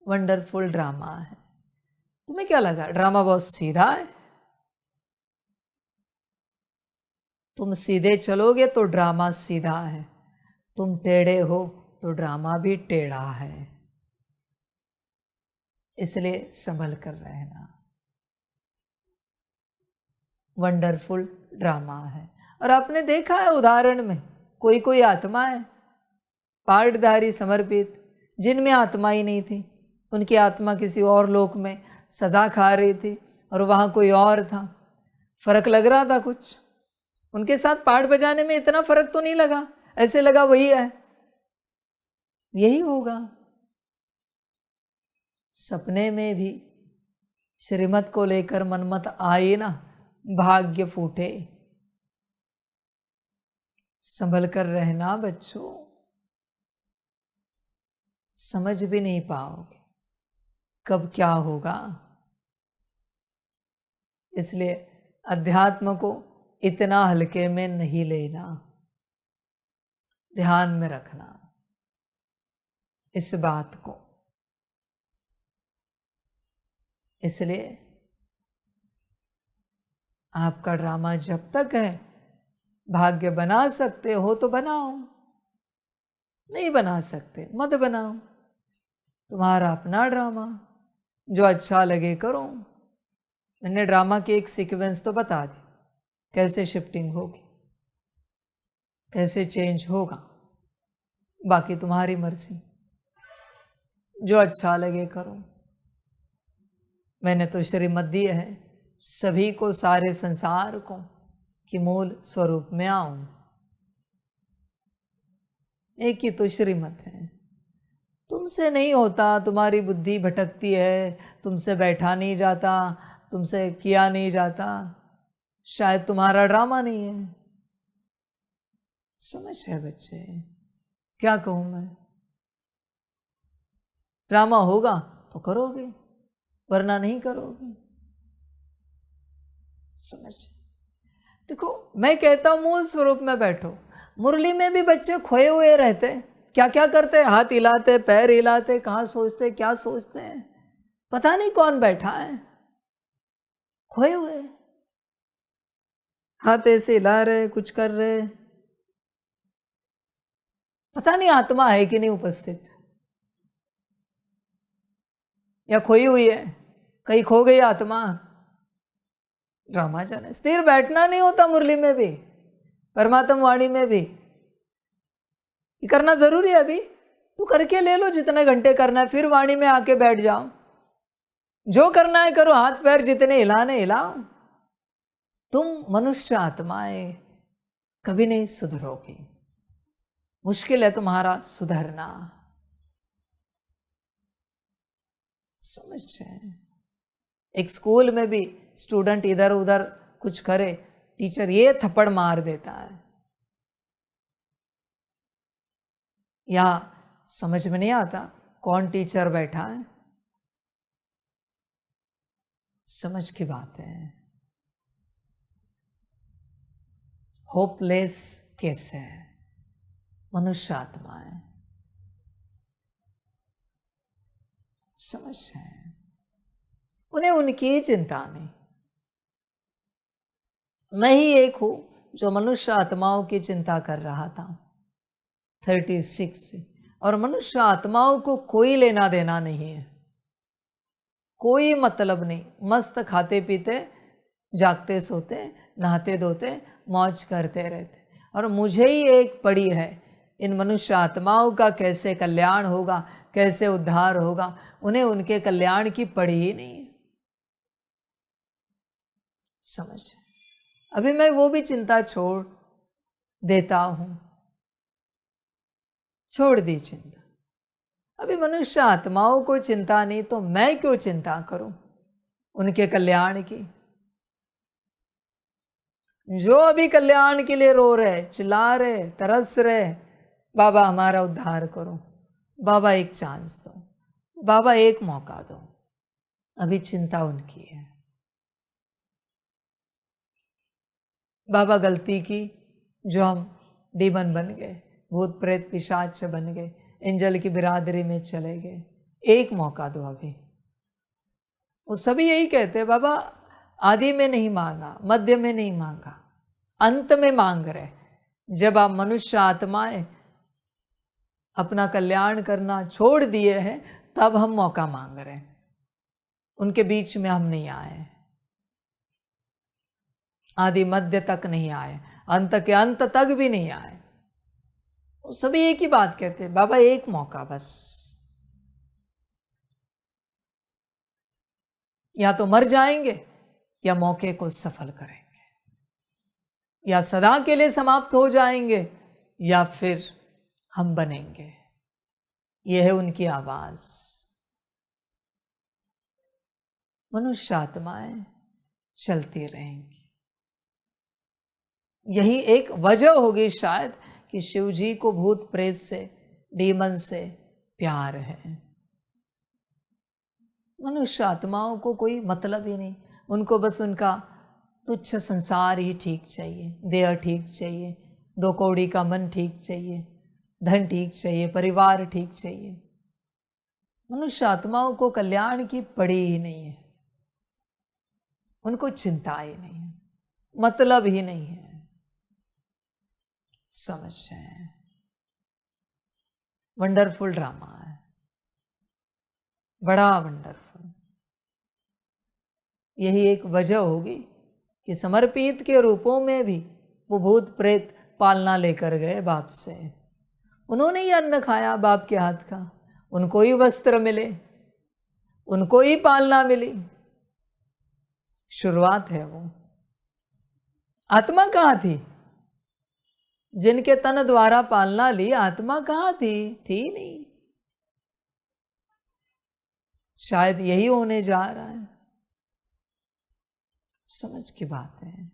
Speaker 1: वंडरफुल ड्रामा है। तुम्हें क्या लगा ड्रामा बहुत सीधा है? तुम सीधे चलोगे तो ड्रामा सीधा है, तुम टेढ़े हो तो ड्रामा भी टेढ़ा है। इसलिए संभल कर रहना। वंडरफुल ड्रामा है। और आपने देखा है उदाहरण में कोई कोई आत्मा है पार्टधारी समर्पित जिनमें आत्मा ही नहीं थी, उनकी आत्मा किसी और लोक में सजा खा रही थी और वहां कोई और था। फर्क लग रहा था कुछ, उनके साथ पाठ बजाने में इतना फर्क तो नहीं लगा, ऐसे लगा वही है। यही होगा सपने में भी श्रीमत को लेकर मनमत आए ना, भाग्य फूटे। संभल कर रहना बच्चों, समझ भी नहीं पाओगे कब क्या होगा। इसलिए अध्यात्म को इतना हल्के में नहीं लेना। ध्यान में रखना इस बात को। इसलिए आपका ड्रामा जब तक है, भाग्य बना सकते हो तो बनाओ, नहीं बना सकते मत बनाओ। तुम्हारा अपना ड्रामा, जो अच्छा लगे करो। मैंने ड्रामा की एक सीक्वेंस तो बता दी, कैसे शिफ्टिंग होगी, कैसे चेंज होगा। बाकी तुम्हारी मर्जी, जो अच्छा लगे करो। मैंने तो श्रीमत दी है सभी को, सारे संसार को, कि मूल स्वरूप में आऊं। एक ही तो श्रीमत है। तुमसे नहीं होता, तुम्हारी बुद्धि भटकती है, तुमसे बैठा नहीं जाता, तुमसे किया नहीं जाता, शायद तुम्हारा ड्रामा नहीं है। समझ है बच्चे, क्या कहूं मैं? ड्रामा होगा तो करोगे, वरना नहीं करोगे। समझ? देखो, मैं कहता हूं मूल स्वरूप में बैठो। मुरली में भी बच्चे खोए हुए रहते, क्या क्या करते हैं, हाथ हिलाते, पैर हिलाते, कहाँ सोचते क्या सोचते हैं, पता नहीं कौन बैठा है, खोए हुए। हाथ ऐसे हिला रहे, कुछ कर रहे, पता नहीं आत्मा है कि नहीं उपस्थित, या खोई हुई है, कहीं खो गई आत्मा। ड्रामा जाने, स्थिर बैठना नहीं होता मुरली में भी, परमात्म वाणी में भी। ये करना जरूरी है। अभी तो करके ले लो जितने घंटे करना है, फिर वाणी में आके बैठ जाओ, जो करना है करो, हाथ पैर जितने हिलाने हिलाओ। तुम मनुष्य आत्माएं कभी नहीं सुधरोगी, मुश्किल है तुम्हारा सुधरना। समझ रहे? एक स्कूल में भी स्टूडेंट इधर उधर कुछ करे, टीचर ये थप्पड़ मार देता है, या समझ में नहीं आता कौन टीचर बैठा है। समझ की बात है। होपलेस केस है मनुष्य आत्माएं। समझ है? उन्हें उनकी चिंता नहीं। मैं ही एक हूं जो मनुष्य आत्माओं की चिंता कर रहा था 36 से, और मनुष्य आत्माओं को कोई लेना देना नहीं है, कोई मतलब नहीं। मस्त खाते पीते, जागते सोते, नहाते धोते, मौज करते रहते। और मुझे ही एक पड़ी है, इन मनुष्य आत्माओं का कैसे कल्याण होगा, कैसे उद्धार होगा, उन्हें उनके कल्याण की पड़ी ही नहीं है। समझ? अभी मैं वो भी चिंता छोड़ देता हूं, छोड़ दी चिंता। अभी मनुष्य आत्माओं को चिंता नहीं, तो मैं क्यों चिंता करूं उनके कल्याण की? जो अभी कल्याण के लिए रो रहे, चिल्ला रहे, तरस रहे, बाबा हमारा उद्धार करो, बाबा एक चांस दो, बाबा एक मौका दो, अभी चिंता उनकी है। बाबा गलती की जो हम डीमन बन गए, भूत प्रेत पिशाच बन गए, एंजल की बिरादरी में चले गए, एक मौका दो अभी। वो सभी यही कहते हैं, बाबा आदि में नहीं मांगा, मध्य में नहीं मांगा, अंत में मांग रहे। जब आप मनुष्य आत्माएं अपना कल्याण करना छोड़ दिए हैं, तब हम मौका मांग रहे हैं। उनके बीच में हम नहीं आए, आदि मध्य तक नहीं आए, अंत के अंत तक भी नहीं आए। वो सभी एक ही बात कहते हैं, बाबा एक मौका बस। या तो मर जाएंगे, या मौके को सफल करेंगे, या सदा के लिए समाप्त हो जाएंगे, या फिर हम बनेंगे। यह है उनकी आवाज। मनुष्य आत्माएं चलती रहेंगी। यही एक वजह होगी शायद कि शिव जी को भूत प्रेत से, डीमन से प्यार है। मनुष्य आत्माओं को कोई मतलब ही नहीं, उनको बस उनका तुच्छ संसार ही ठीक चाहिए, देह ठीक चाहिए, 2 कौड़ी का मन ठीक चाहिए, धन ठीक चाहिए, परिवार ठीक चाहिए। मनुष्य आत्माओं को कल्याण की पड़ी ही नहीं है, उनको चिंता ही नहीं है, मतलब ही नहीं है। समझ जाए, वंडरफुल ड्रामा है, बड़ा वंडरफुल। यही एक वजह होगी कि समर्पित के रूपों में भी वो भूत प्रेत पालना लेकर गए बाप से। उन्होंने ही अन्न खाया बाप के हाथ का, उनको ही वस्त्र मिले, उनको ही पालना मिली। शुरुआत है वो। आत्मा कहाँ थी? जिनके तन द्वारा पालना ली, आत्मा कहाँ थी? थी नहीं। शायद यही होने जा रहा है। समझ की बात है,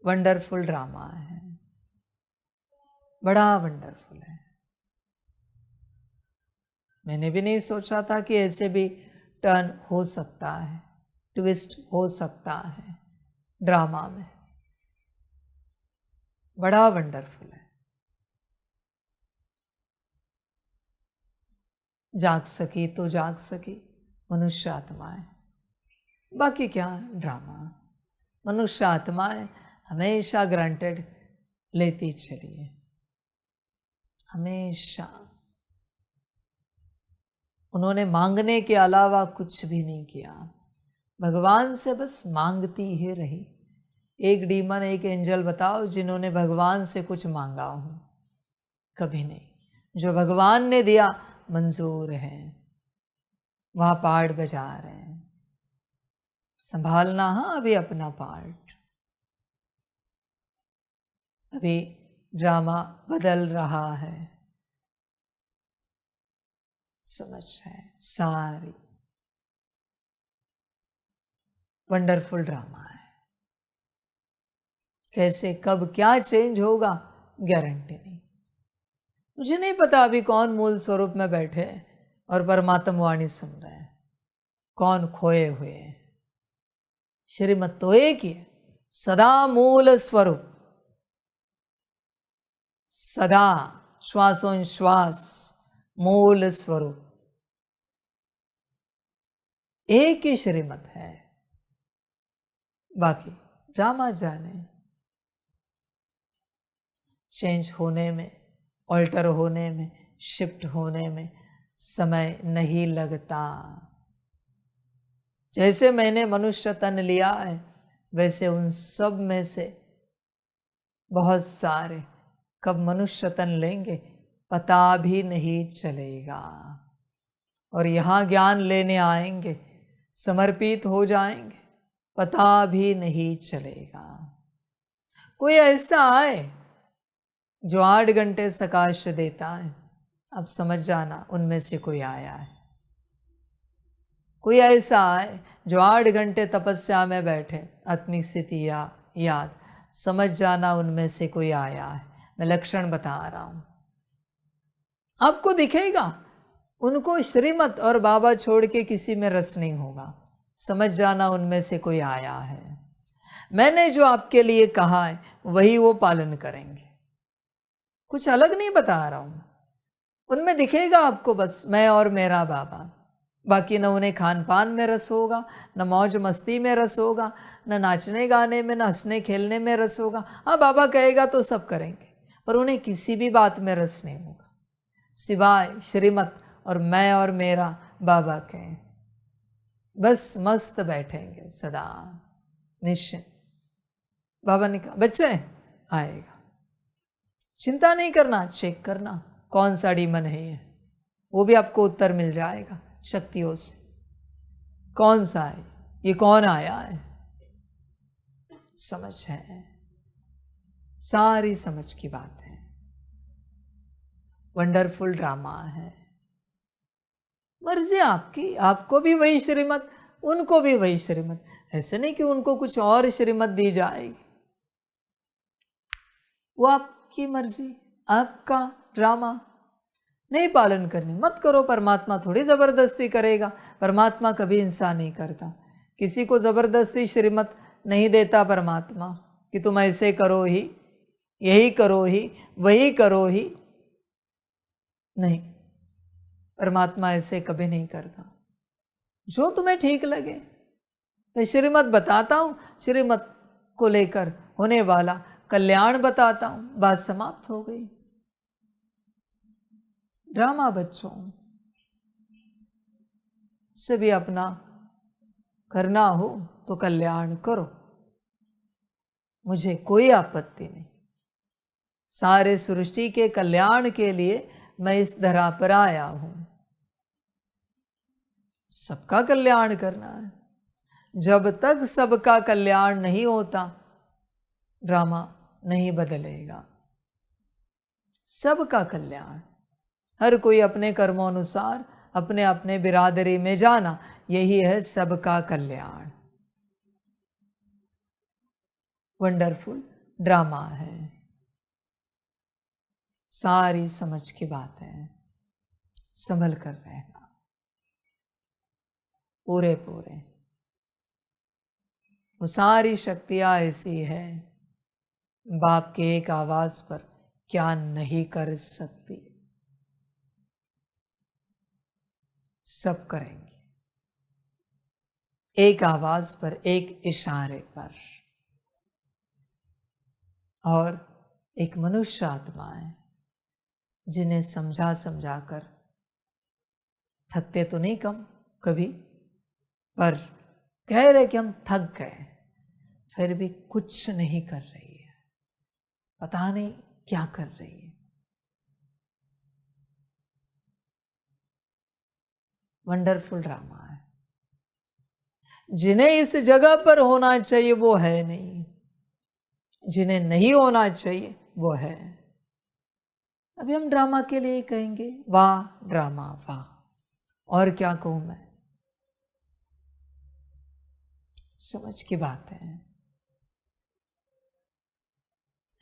Speaker 1: वंडरफुल ड्रामा है, बड़ा वंडरफुल है। मैंने भी नहीं सोचा था कि ऐसे भी टर्न हो सकता है, ट्विस्ट हो सकता है ड्रामा में। बड़ा वंडरफुल है। जाग सकी तो जाग सकी मनुष्य आत्माएं, बाकी क्या ड्रामा। मनुष्य आत्माएं हमेशा ग्रांटेड लेती चलिए, हमेशा। उन्होंने मांगने के अलावा कुछ भी नहीं किया, भगवान से बस मांगती ही रही। एक डीमन, एक एंजल बताओ जिन्होंने भगवान से कुछ मांगा हो? कभी नहीं। जो भगवान ने दिया मंजूर है। वहां पार्ट बजा रहे हैं, संभालना। हाँ, अभी अपना पार्ट, अभी ड्रामा बदल रहा है। समझ है, सारी वंडरफुल ड्रामा है। कैसे कब क्या चेंज होगा गारंटी नहीं। मुझे नहीं पता अभी कौन मूल स्वरूप में बैठे हैं और परमात्मा वाणी सुन रहे हैं, कौन खोए हुए हैं। श्रीमत तो एक ही है, सदा मूल स्वरूप, सदा श्वासोश्वास मूल स्वरूप, एक ही श्रीमत है। बाकी ड्रामा जाने। चेंज होने में, ऑल्टर होने में, शिफ्ट होने में समय नहीं लगता। जैसे मैंने मनुष्य तन लिया है, वैसे उन सब में से बहुत सारे कब मनुष्य तन लेंगे पता भी नहीं चलेगा। और यहाँ ज्ञान लेने आएंगे, समर्पित हो जाएंगे, पता भी नहीं चलेगा। कोई ऐसा आए जो 8 घंटे सकाश देता है, अब समझ जाना उनमें से कोई आया है। कोई ऐसा आए जो 8 घंटे तपस्या में बैठे, आत्मिक स्थिति या याद, समझ जाना उनमें से कोई आया है। मैं लक्षण बता रहा हूं, आपको दिखेगा। उनको श्रीमत और बाबा छोड़ के किसी में रस नहीं होगा, समझ जाना उनमें से कोई आया है। मैंने जो आपके लिए कहा है वही वो पालन करेंगे, कुछ अलग नहीं बता रहा हूं। उनमें दिखेगा आपको बस मैं और मेरा बाबा। बाकी न उन्हें खान पान में रस होगा, न मौज मस्ती में रस होगा, न नाचने गाने में, न हंसने खेलने में रस होगा। हाँ, बाबा कहेगा तो सब करेंगे, पर उन्हें किसी भी बात में रस नहीं होगा सिवाय श्रीमत और मैं और मेरा बाबा के। बस मस्त बैठेंगे सदा निश्चित। बाबा ने कहा बच्चे आएगा, चिंता नहीं करना, चेक करना कौन सा डीमन है ये, वो भी आपको उत्तर मिल जाएगा शक्तियों से। कौन सा है ये, कौन आया है? समझ है, सारी समझ की बात है। वंडरफुल ड्रामा है। मर्जी आपकी, आपको भी वही श्रीमत, उनको भी वही श्रीमत। ऐसे नहीं कि उनको कुछ और श्रीमत दी जाएगी, वो आपकी मर्जी, आपका ड्रामा। नहीं पालन करनी मत करो, परमात्मा थोड़ी जबरदस्ती करेगा। परमात्मा कभी हिंसा नहीं करता, किसी को जबरदस्ती श्रीमत नहीं देता परमात्मा कि तुम ऐसे करो ही, यही करो ही, वही करो ही। नहीं, परमात्मा ऐसे कभी नहीं करता। जो तुम्हें ठीक लगे, मैं श्रीमत बताता हूं, श्रीमत को लेकर होने वाला कल्याण बताता हूं, बात समाप्त हो गई। ड्रामा बच्चों से भी अपना करना हो तो कल्याण करो, मुझे कोई आपत्ति नहीं। सारे सृष्टि के कल्याण के लिए मैं इस धरा पर आया हूं, सबका कल्याण करना है। जब तक सबका कल्याण नहीं होता, ड्रामा नहीं बदलेगा। सबका कल्याण, हर कोई अपने कर्मों अनुसार अपने अपने बिरादरी में जाना, यही है सबका कल्याण। वंडरफुल ड्रामा है, सारी समझ की बात है। संभल कर रहना पूरे पूरे। वो सारी शक्तियां ऐसी है, बाप के एक आवाज पर क्या नहीं कर सकती, सब करेंगे। एक आवाज पर, एक इशारे पर। और एक मनुष्य आत्मा है जिन्हें समझा समझा कर थकते तो नहीं कम कभी, पर कह रहे कि हम थक गए, फिर भी कुछ नहीं कर रही है, पता नहीं क्या कर रही है। वंडरफुल ड्रामा है। जिन्हें इस जगह पर होना चाहिए वो है नहीं, जिन्हें नहीं होना चाहिए वो है। अभी हम ड्रामा के लिए कहेंगे वाह ड्रामा वाह, और क्या कहूं मैं। समझ की बात है।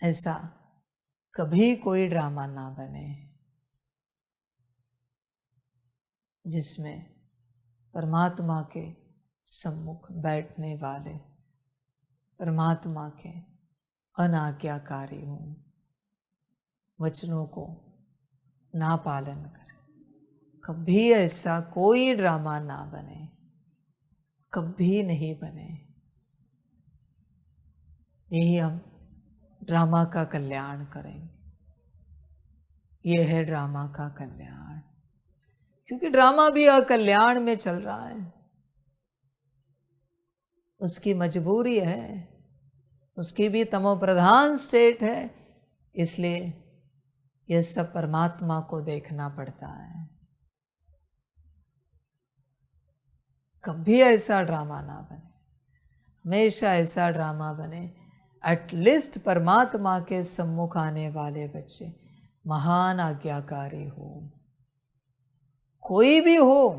Speaker 1: ऐसा कभी कोई ड्रामा ना बने जिसमें परमात्मा के सम्मुख बैठने वाले परमात्मा के अनाज्ञाकारी हों, वचनों को ना पालन करें। कभी ऐसा कोई ड्रामा ना बने, कभी नहीं बने। यही हम ड्रामा का कल्याण करेंगे। ये है ड्रामा का कल्याण, क्योंकि ड्रामा भी अकल्याण में चल रहा है, उसकी मजबूरी है, उसकी भी तमो प्रधान स्टेट है, इसलिए यह सब परमात्मा को देखना पड़ता है। कभी ऐसा ड्रामा ना बने, हमेशा ऐसा ड्रामा बने एटलीस्ट परमात्मा के सम्मुख आने वाले बच्चे महान आज्ञाकारी हो। कोई भी हो,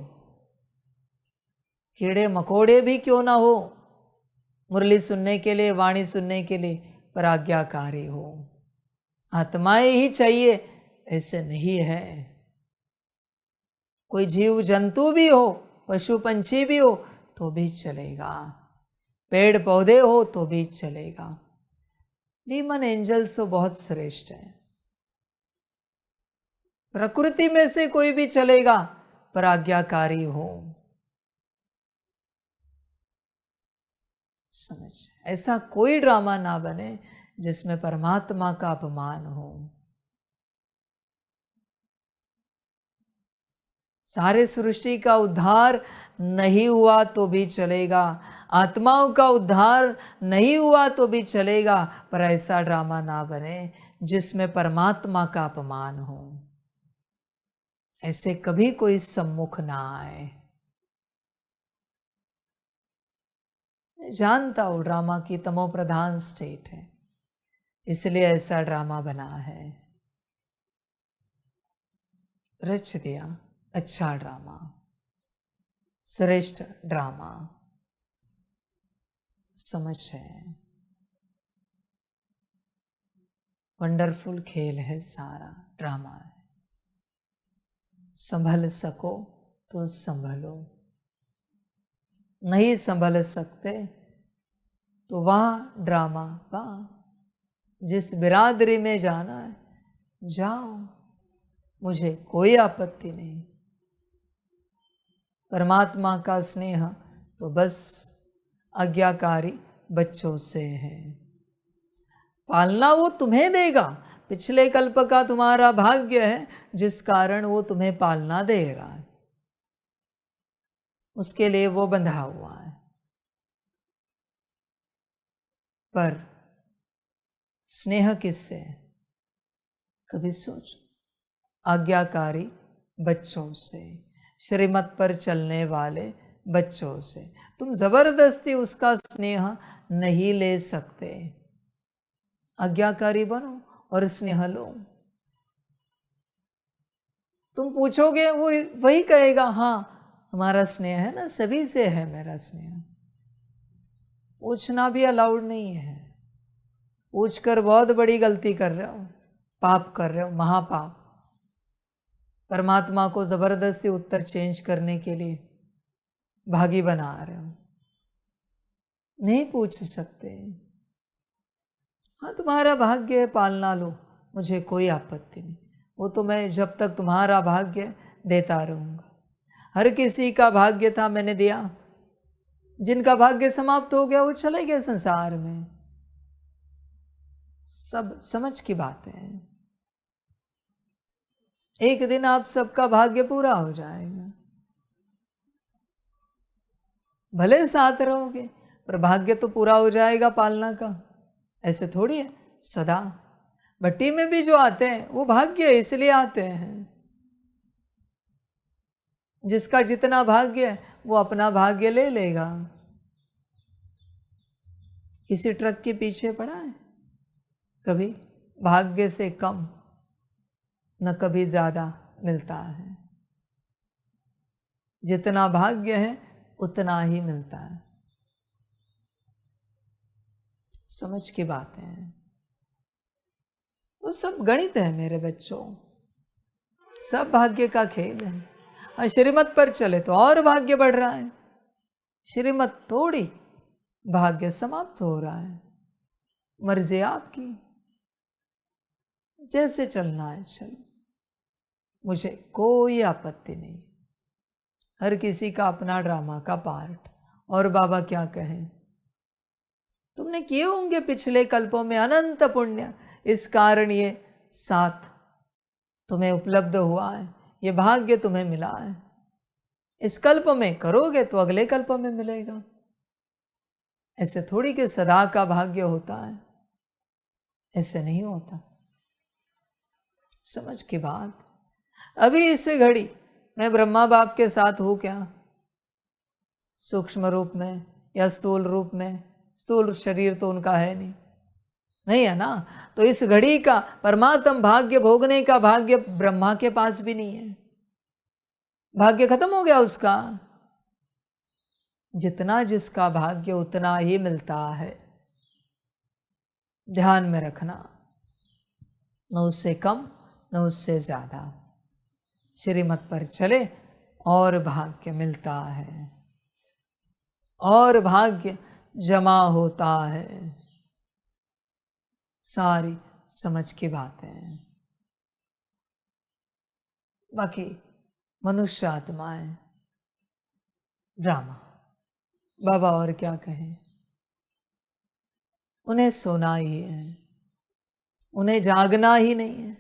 Speaker 1: कीड़े मकोड़े भी क्यों ना हो, मुरली सुनने के लिए, वाणी सुनने के लिए, पर आज्ञाकारी हो। आत्माएं ही चाहिए ऐसे नहीं है। कोई जीव जंतु भी हो, पशु पंछी भी हो तो भी चलेगा, पेड़ पौधे हो तो भी चलेगा। डीमन एंजल्स तो बहुत श्रेष्ठ है। प्रकृति में से कोई भी चलेगा पर आज्ञाकारी हो। समझ, ऐसा कोई ड्रामा ना बने जिसमें परमात्मा का अपमान हो। सारे सृष्टि का उद्धार नहीं हुआ तो भी चलेगा, आत्माओं का उद्धार नहीं हुआ तो भी चलेगा, पर ऐसा ड्रामा ना बने जिसमें परमात्मा का अपमान हो। ऐसे कभी कोई सम्मुख ना आए। जानता हूं ड्रामा की तमो प्रधान स्टेट है, इसलिए ऐसा ड्रामा बना है। रच दिया अच्छा ड्रामा, श्रेष्ठ ड्रामा। समझ है, वंडरफुल खेल है, सारा ड्रामा है। संभल सको तो संभलो, नहीं संभल सकते तो वहां ड्रामा वहां। जिस बिरादरी में जाना है जाओ, मुझे कोई आपत्ति नहीं। परमात्मा का स्नेह तो बस आज्ञाकारी बच्चों से है। पालना वो तुम्हें देगा, पिछले कल्प का तुम्हारा भाग्य है जिस कारण वो तुम्हें पालना दे रहा है, उसके लिए वो बंधा हुआ है। पर स्नेह किससे है? कभी सोचो। आज्ञाकारी बच्चों से, श्रीमत पर चलने वाले बच्चों से। तुम जबरदस्ती उसका स्नेह नहीं ले सकते। आज्ञाकारी बनो और स्नेह लो। तुम पूछोगे, वो वही कहेगा हाँ हमारा स्नेह है ना, सभी से है मेरा स्नेह। पूछना भी अलाउड नहीं है। पूछकर बहुत बड़ी गलती कर रहे हो, पाप कर रहे हो, महापाप। परमात्मा को जबरदस्ती उत्तर चेंज करने के लिए भागी बना रहे हो। नहीं पूछ सकते। हाँ तुम्हारा भाग्य है, पालना लो, मुझे कोई आपत्ति नहीं। वो तो मैं जब तक तुम्हारा भाग्य देता रहूंगा। हर किसी का भाग्य था, मैंने दिया। जिनका भाग्य समाप्त हो गया वो चले गए संसार में। सब समझ की बात है। एक दिन आप सबका भाग्य पूरा हो जाएगा। भले साथ रहोगे पर भाग्य तो पूरा हो जाएगा पालना का। ऐसे थोड़ी है सदा। भट्टी में भी जो आते हैं वो भाग्य है इसलिए आते हैं। जिसका जितना भाग्य है वो अपना भाग्य ले लेगा। किसी ट्रक के पीछे पड़ा है कभी? भाग्य से कम न कभी ज्यादा मिलता है। जितना भाग्य है उतना ही मिलता है। समझ की बात है। वो सब गणित है मेरे बच्चों, सब भाग्य का खेल है। और श्रीमत पर चले तो और भाग्य बढ़ रहा है, श्रीमत थोड़ी भाग्य समाप्त हो रहा है। मर्जी आपकी, जैसे चलना है चलो, मुझे कोई आपत्ति नहीं। हर किसी का अपना ड्रामा का पार्ट। और बाबा क्या कहें, तुमने किए होंगे पिछले कल्पों में अनंत पुण्य, इस कारण ये साथ तुम्हें उपलब्ध हुआ है, ये भाग्य तुम्हें मिला है। इस कल्प में करोगे तो अगले कल्प में मिलेगा। ऐसे थोड़ी कि सदा का भाग्य होता है, ऐसे नहीं होता। समझ की बात। अभी इस घड़ी मैं ब्रह्मा बाप के साथ हूं क्या? सूक्ष्म रूप में या स्थूल रूप में? स्थूल शरीर तो उनका है नहीं है ना। तो इस घड़ी का परमात्म भाग्य भोगने का भाग्य ब्रह्मा के पास भी नहीं है। भाग्य खत्म हो गया उसका। जितना जिसका भाग्य उतना ही मिलता है, ध्यान में रखना। न उससे कम न उससे ज्यादा। श्रीमत पर चले और भाग्य मिलता है, और भाग्य जमा होता है। सारी समझ की बात है। बाकी मनुष्य आत्माएं ड्रामा। बाबा और क्या कहें। उन्हें सोना ही है, उन्हें जागना ही नहीं है,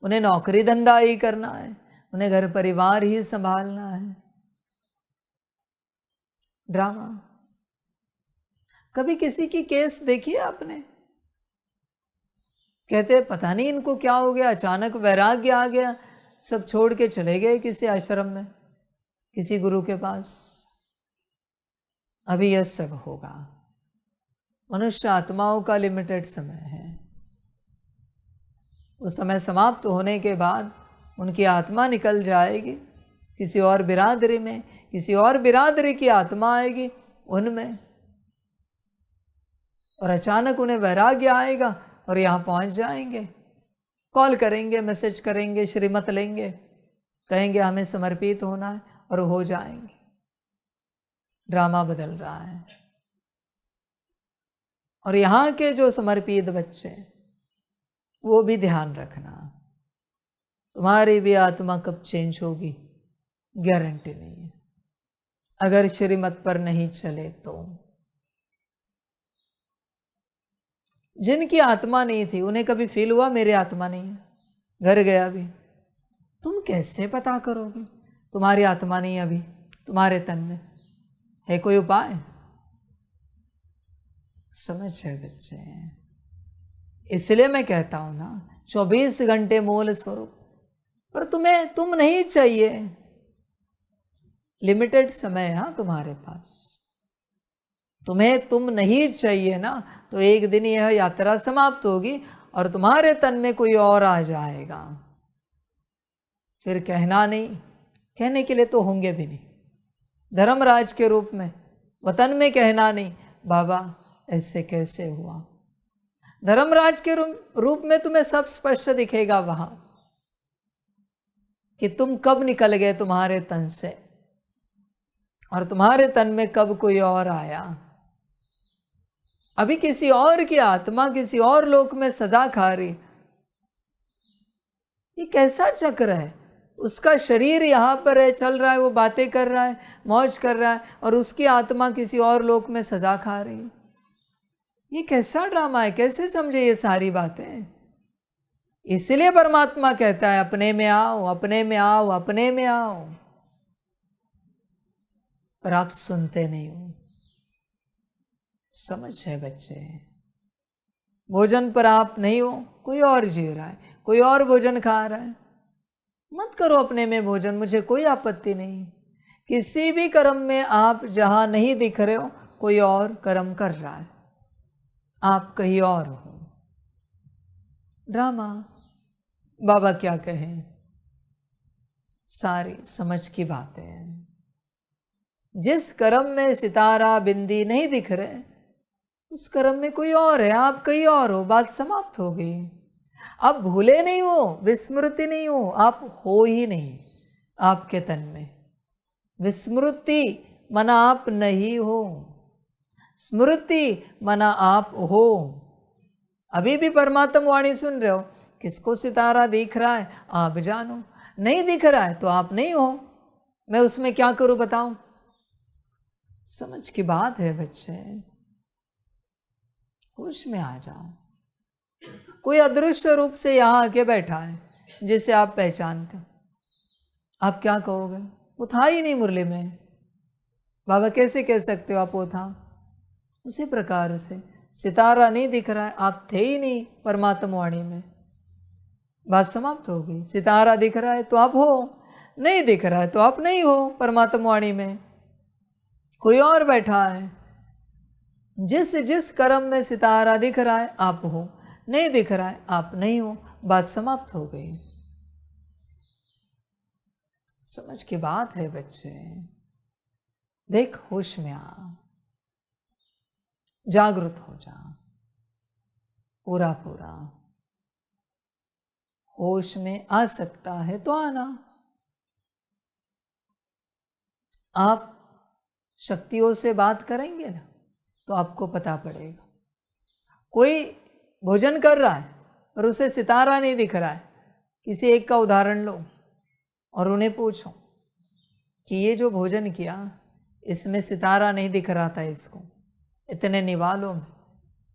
Speaker 1: उन्हें नौकरी धंधा ही करना है, उन्हें घर परिवार ही संभालना है। ड्रामा। कभी किसी की केस देखी है आपने? कहते पता नहीं इनको क्या हो गया, अचानक वैराग्य आ गया, सब छोड़ के चले गए किसी आश्रम में, किसी गुरु के पास। अभी यह सब होगा। मनुष्य आत्माओं का लिमिटेड समय है। उस समय समाप्त होने के बाद उनकी आत्मा निकल जाएगी किसी और बिरादरी में, किसी और बिरादरी की आत्मा आएगी उनमें, और अचानक उन्हें वैराग्य आएगा और यहाँ पहुँच जाएंगे। कॉल करेंगे, मैसेज करेंगे, श्रीमत लेंगे, कहेंगे हमें समर्पित होना है और हो जाएंगे। ड्रामा बदल रहा है। और यहाँ के जो समर्पित बच्चे, वो भी ध्यान रखना, तुम्हारी भी आत्मा कब चेंज होगी गारंटी नहीं है, अगर श्रीमत पर नहीं चले तो। जिनकी आत्मा नहीं थी उन्हें कभी फील हुआ मेरी आत्मा नहीं है, घर गया भी। तुम कैसे पता करोगे तुम्हारी आत्मा नहीं अभी तुम्हारे तन में? है कोई उपाय? समझ है बच्चे, इसलिए मैं कहता हूं ना 24 घंटे मूल स्वरूप, पर तुम नहीं चाहिए, लिमिटेड समय है हाँ तुम्हारे पास। तुम नहीं चाहिए ना, तो एक दिन यह यात्रा समाप्त होगी और तुम्हारे तन में कोई और आ जाएगा। फिर कहना नहीं, कहने के लिए तो होंगे भी नहीं। धर्मराज के रूप में वतन में कहना नहीं, बाबा ऐसे कैसे हुआ। धर्मराज के रूप में तुम्हें सब स्पष्ट दिखेगा वहां कि तुम कब निकल गए तुम्हारे तन से और तुम्हारे तन में कब कोई और आया। अभी किसी और की आत्मा किसी और लोक में सजा खा रही, ये कैसा चक्र है? उसका शरीर यहाँ पर है, चल रहा है, वो बातें कर रहा है, मौज कर रहा है, और उसकी आत्मा किसी और लोक में सजा खा रही है। ये कैसा ड्रामा है? कैसे समझे ये सारी बातें? इसलिए परमात्मा कहता है अपने में आओ, अपने में आओ, अपने में आओ, पर आप सुनते नहीं हो। समझ है बच्चे, भोजन पर आप नहीं हो, कोई और जी रहा है, कोई और भोजन खा रहा है। मत करो अपने में भोजन, मुझे कोई आपत्ति नहीं। किसी भी कर्म में आप जहां नहीं दिख रहे हो, कोई और कर्म कर रहा है, आप कहीं और हो। ड्रामा बाबा क्या कहें, सारी समझ की बातें हैं। जिस कर्म में सितारा बिंदी नहीं दिख रहे, उस कर्म में कोई और है, आप कहीं और हो, बात समाप्त हो गई। आप भूले नहीं हो, विस्मृति नहीं हो, आप हो ही नहीं आपके तन में। विस्मृति मना आप नहीं हो, स्मृति मना आप हो। अभी भी परमात्मा वाणी सुन रहे हो, किसको सितारा दिख रहा है आप जानो, नहीं दिख रहा है तो आप नहीं हो, मैं उसमें क्या करूं बताऊं। समझ की बात है बच्चे, होश में आ जाओ। कोई अदृश्य रूप से यहां आके बैठा है जिसे आप पहचानते हो, आप क्या कहोगे? वो था ही नहीं मुरली में। बाबा कैसे कह सकते हो आप वो था? उसी प्रकार से सितारा नहीं दिख रहा है, आप थे ही नहीं परमात्मा वाणी में, बात समाप्त हो गई। सितारा दिख रहा है तो आप हो, नहीं दिख रहा है तो आप नहीं हो परमात्मा वाणी में, कोई और बैठा है। जिस जिस कर्म में सितारा दिख रहा है आप हो, नहीं दिख रहा है आप नहीं हो, बात समाप्त हो गई। समझ की बात है बच्चे, देख होश में आ, जागृत हो जा पूरा पूरा। होश में आ सकता है तो आना। आप शक्तियों से बात करेंगे ना तो आपको पता पड़ेगा। कोई भोजन कर रहा है और उसे सितारा नहीं दिख रहा है, किसी एक का उदाहरण लो और उन्हें पूछो कि ये जो भोजन किया इसमें सितारा नहीं दिख रहा था इसको इतने निवालों में,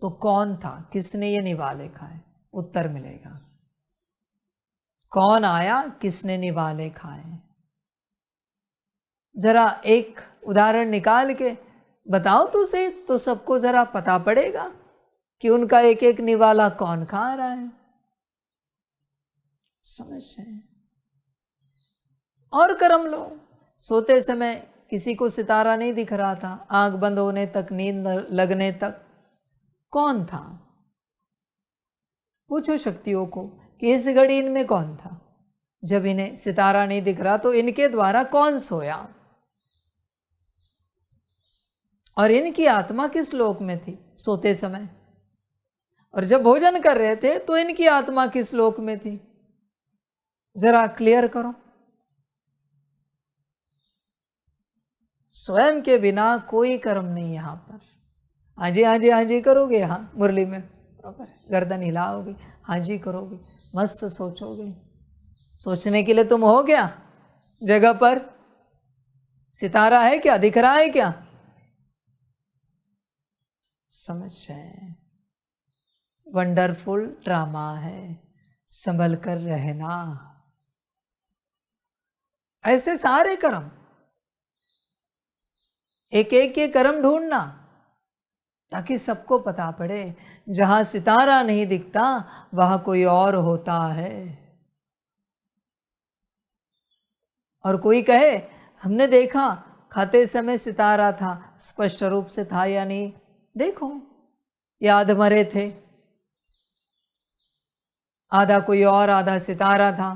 Speaker 1: तो कौन था, किसने ये निवाले खाए? उत्तर मिलेगा। कौन आया, किसने निवाले खाए? जरा एक उदाहरण निकाल के बताओ तो सही, तो सबको जरा पता पड़ेगा कि उनका एक एक निवाला कौन खा रहा है। समझ है? और कर्म लो। सोते समय किसी को सितारा नहीं दिख रहा था, आंख बंद होने तक, नींद लगने तक, कौन था? पूछो शक्तियों को कि इस घड़ी इनमें कौन था? जब इन्हें सितारा नहीं दिख रहा तो इनके द्वारा कौन सोया? और इनकी आत्मा किस लोक में थी सोते समय? और जब भोजन कर रहे थे तो इनकी आत्मा किस लोक में थी? जरा क्लियर करो। स्वयं के बिना कोई कर्म नहीं यहां पर। हाजी हाजी हाजी करोगे, यहां मुरली में बराबर गर्दन हिलाओगे, हाजी करोगे, मस्त सोचोगे, सोचने के लिए तुम हो क्या जगह पर? सितारा है क्या? दिख रहा है क्या? समझ रहे? वंडरफुल ड्रामा है, संभल कर रहना। ऐसे सारे कर्म, एक एक के कर्म ढूंढना, ताकि सबको पता पड़े जहां सितारा नहीं दिखता वहां कोई और होता है। और कोई कहे हमने देखा खाते समय सितारा था, स्पष्ट रूप से था या नहीं देखो, याद मरे थे, आधा कोई और आधा सितारा था,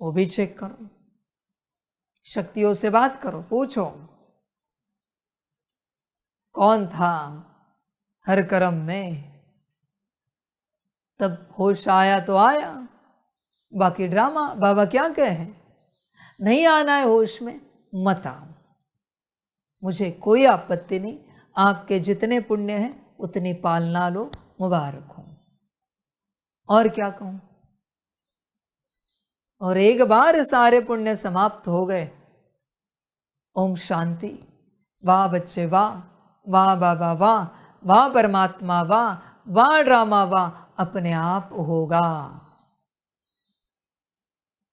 Speaker 1: वो भी चेक करो, शक्तियों से बात करो, पूछो कौन था हर कर्म में। तब होश आया तो आया, बाकी ड्रामा बाबा क्या कहे, नहीं आना है होश में मत आओ, मुझे कोई आपत्ति नहीं, आपके जितने पुण्य हैं उतनी पालना लो, मुबारक हो, और क्या कहूं। और एक बार सारे पुण्य समाप्त हो गए, ओम शांति। वाह बच्चे वाह, वाह बाबा वाह, वाह परमात्मा वाह, वाह ड्रामा वाह, अपने आप होगा।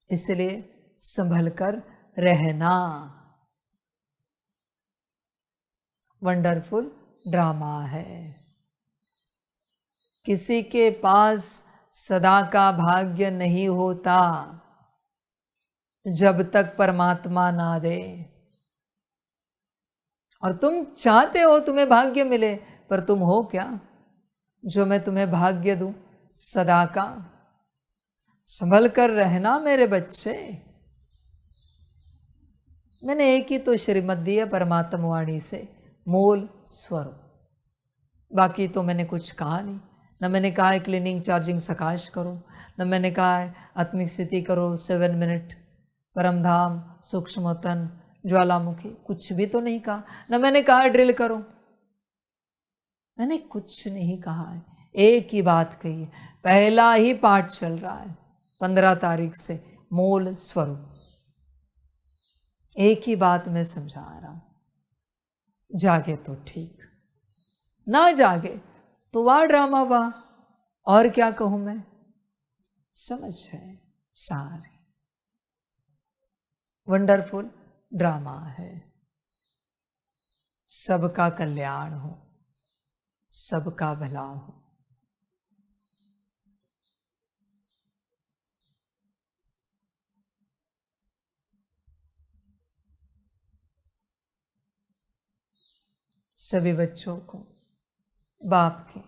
Speaker 1: इसलिए संभल कर रहना। वंडरफुल ड्रामा है। किसी के पास सदा का भाग्य नहीं होता जब तक परमात्मा ना दे। और तुम चाहते हो तुम्हें भाग्य मिले, पर तुम हो क्या जो मैं तुम्हें भाग्य दूं सदा का? संभल कर रहना मेरे बच्चे। मैंने एक ही तो श्रीमत दी है परमात्मा वाणी से, मूल स्वरूप, बाकी तो मैंने कुछ कहा नहीं। न मैंने कहा है क्लीनिंग चार्जिंग सकाश करो, न मैंने कहा है आत्मिक स्थिति करो 7 मिनट, परमधाम सूक्ष्म तन ज्वालामुखी, कुछ भी तो नहीं कहा। न मैंने कहा ड्रिल करो, मैंने कुछ नहीं कहा है। एक ही बात कही है, पहला ही पाठ चल रहा है 15 तारीख से, मूल स्वरूप। एक ही बात मैं समझा रहा हूं, जागे तो ठीक, ना जागे तो वाह ड्रामा वाह, और क्या कहूं मैं। समझ है सारे वंडरफुल ड्रामा है। सबका कल्याण हो, सबका भला हो। सभी बच्चों को बाप के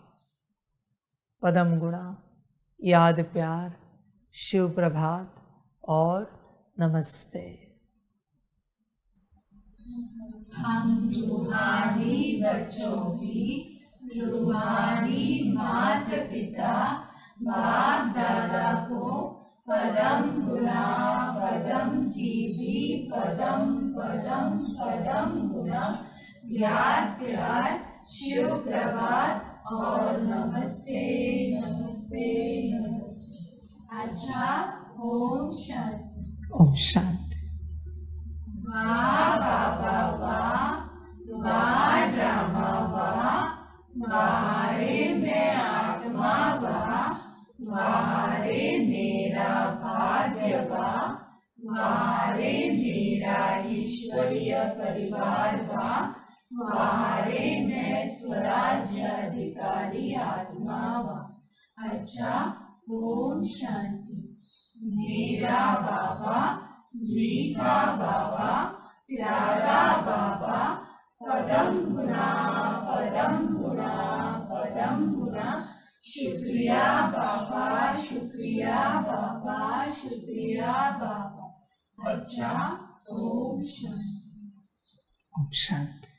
Speaker 1: पदम गुणा, याद प्यार, शिव प्रभात और नमस्ते।
Speaker 2: हम रूहानी बच्चों की, रूहानी माता पिता बाप दादा को पदम गुना, पदम की भी पदम पदम पदम गुना, याद प्यार, शिव प्रभात और नमस्ते नमस्ते नमस्ते। अच्छा, ओम शांति।
Speaker 1: ओम शांति।
Speaker 2: वाह बाबा वाह, वाह ड्रामा वाह, वाहे मैं आत्मा वाह, वाहे मेरा भाग्य वाह, वाहे मेरा ईश्वरीय परिवार वाह, वाहे मैं स्वराज्य अधिकारी आत्मा वाह। अच्छा, ओम शांति। मेरा बाबा, मीठा बाबा, प्यारा बाबा, पदम गुना, पदम गुना, पदम गुना, शुक्रिया बाबा, शुक्रिया बाबा, शुक्रिया बाबा। अच्छा, ओम शांति।
Speaker 1: ओम शांति।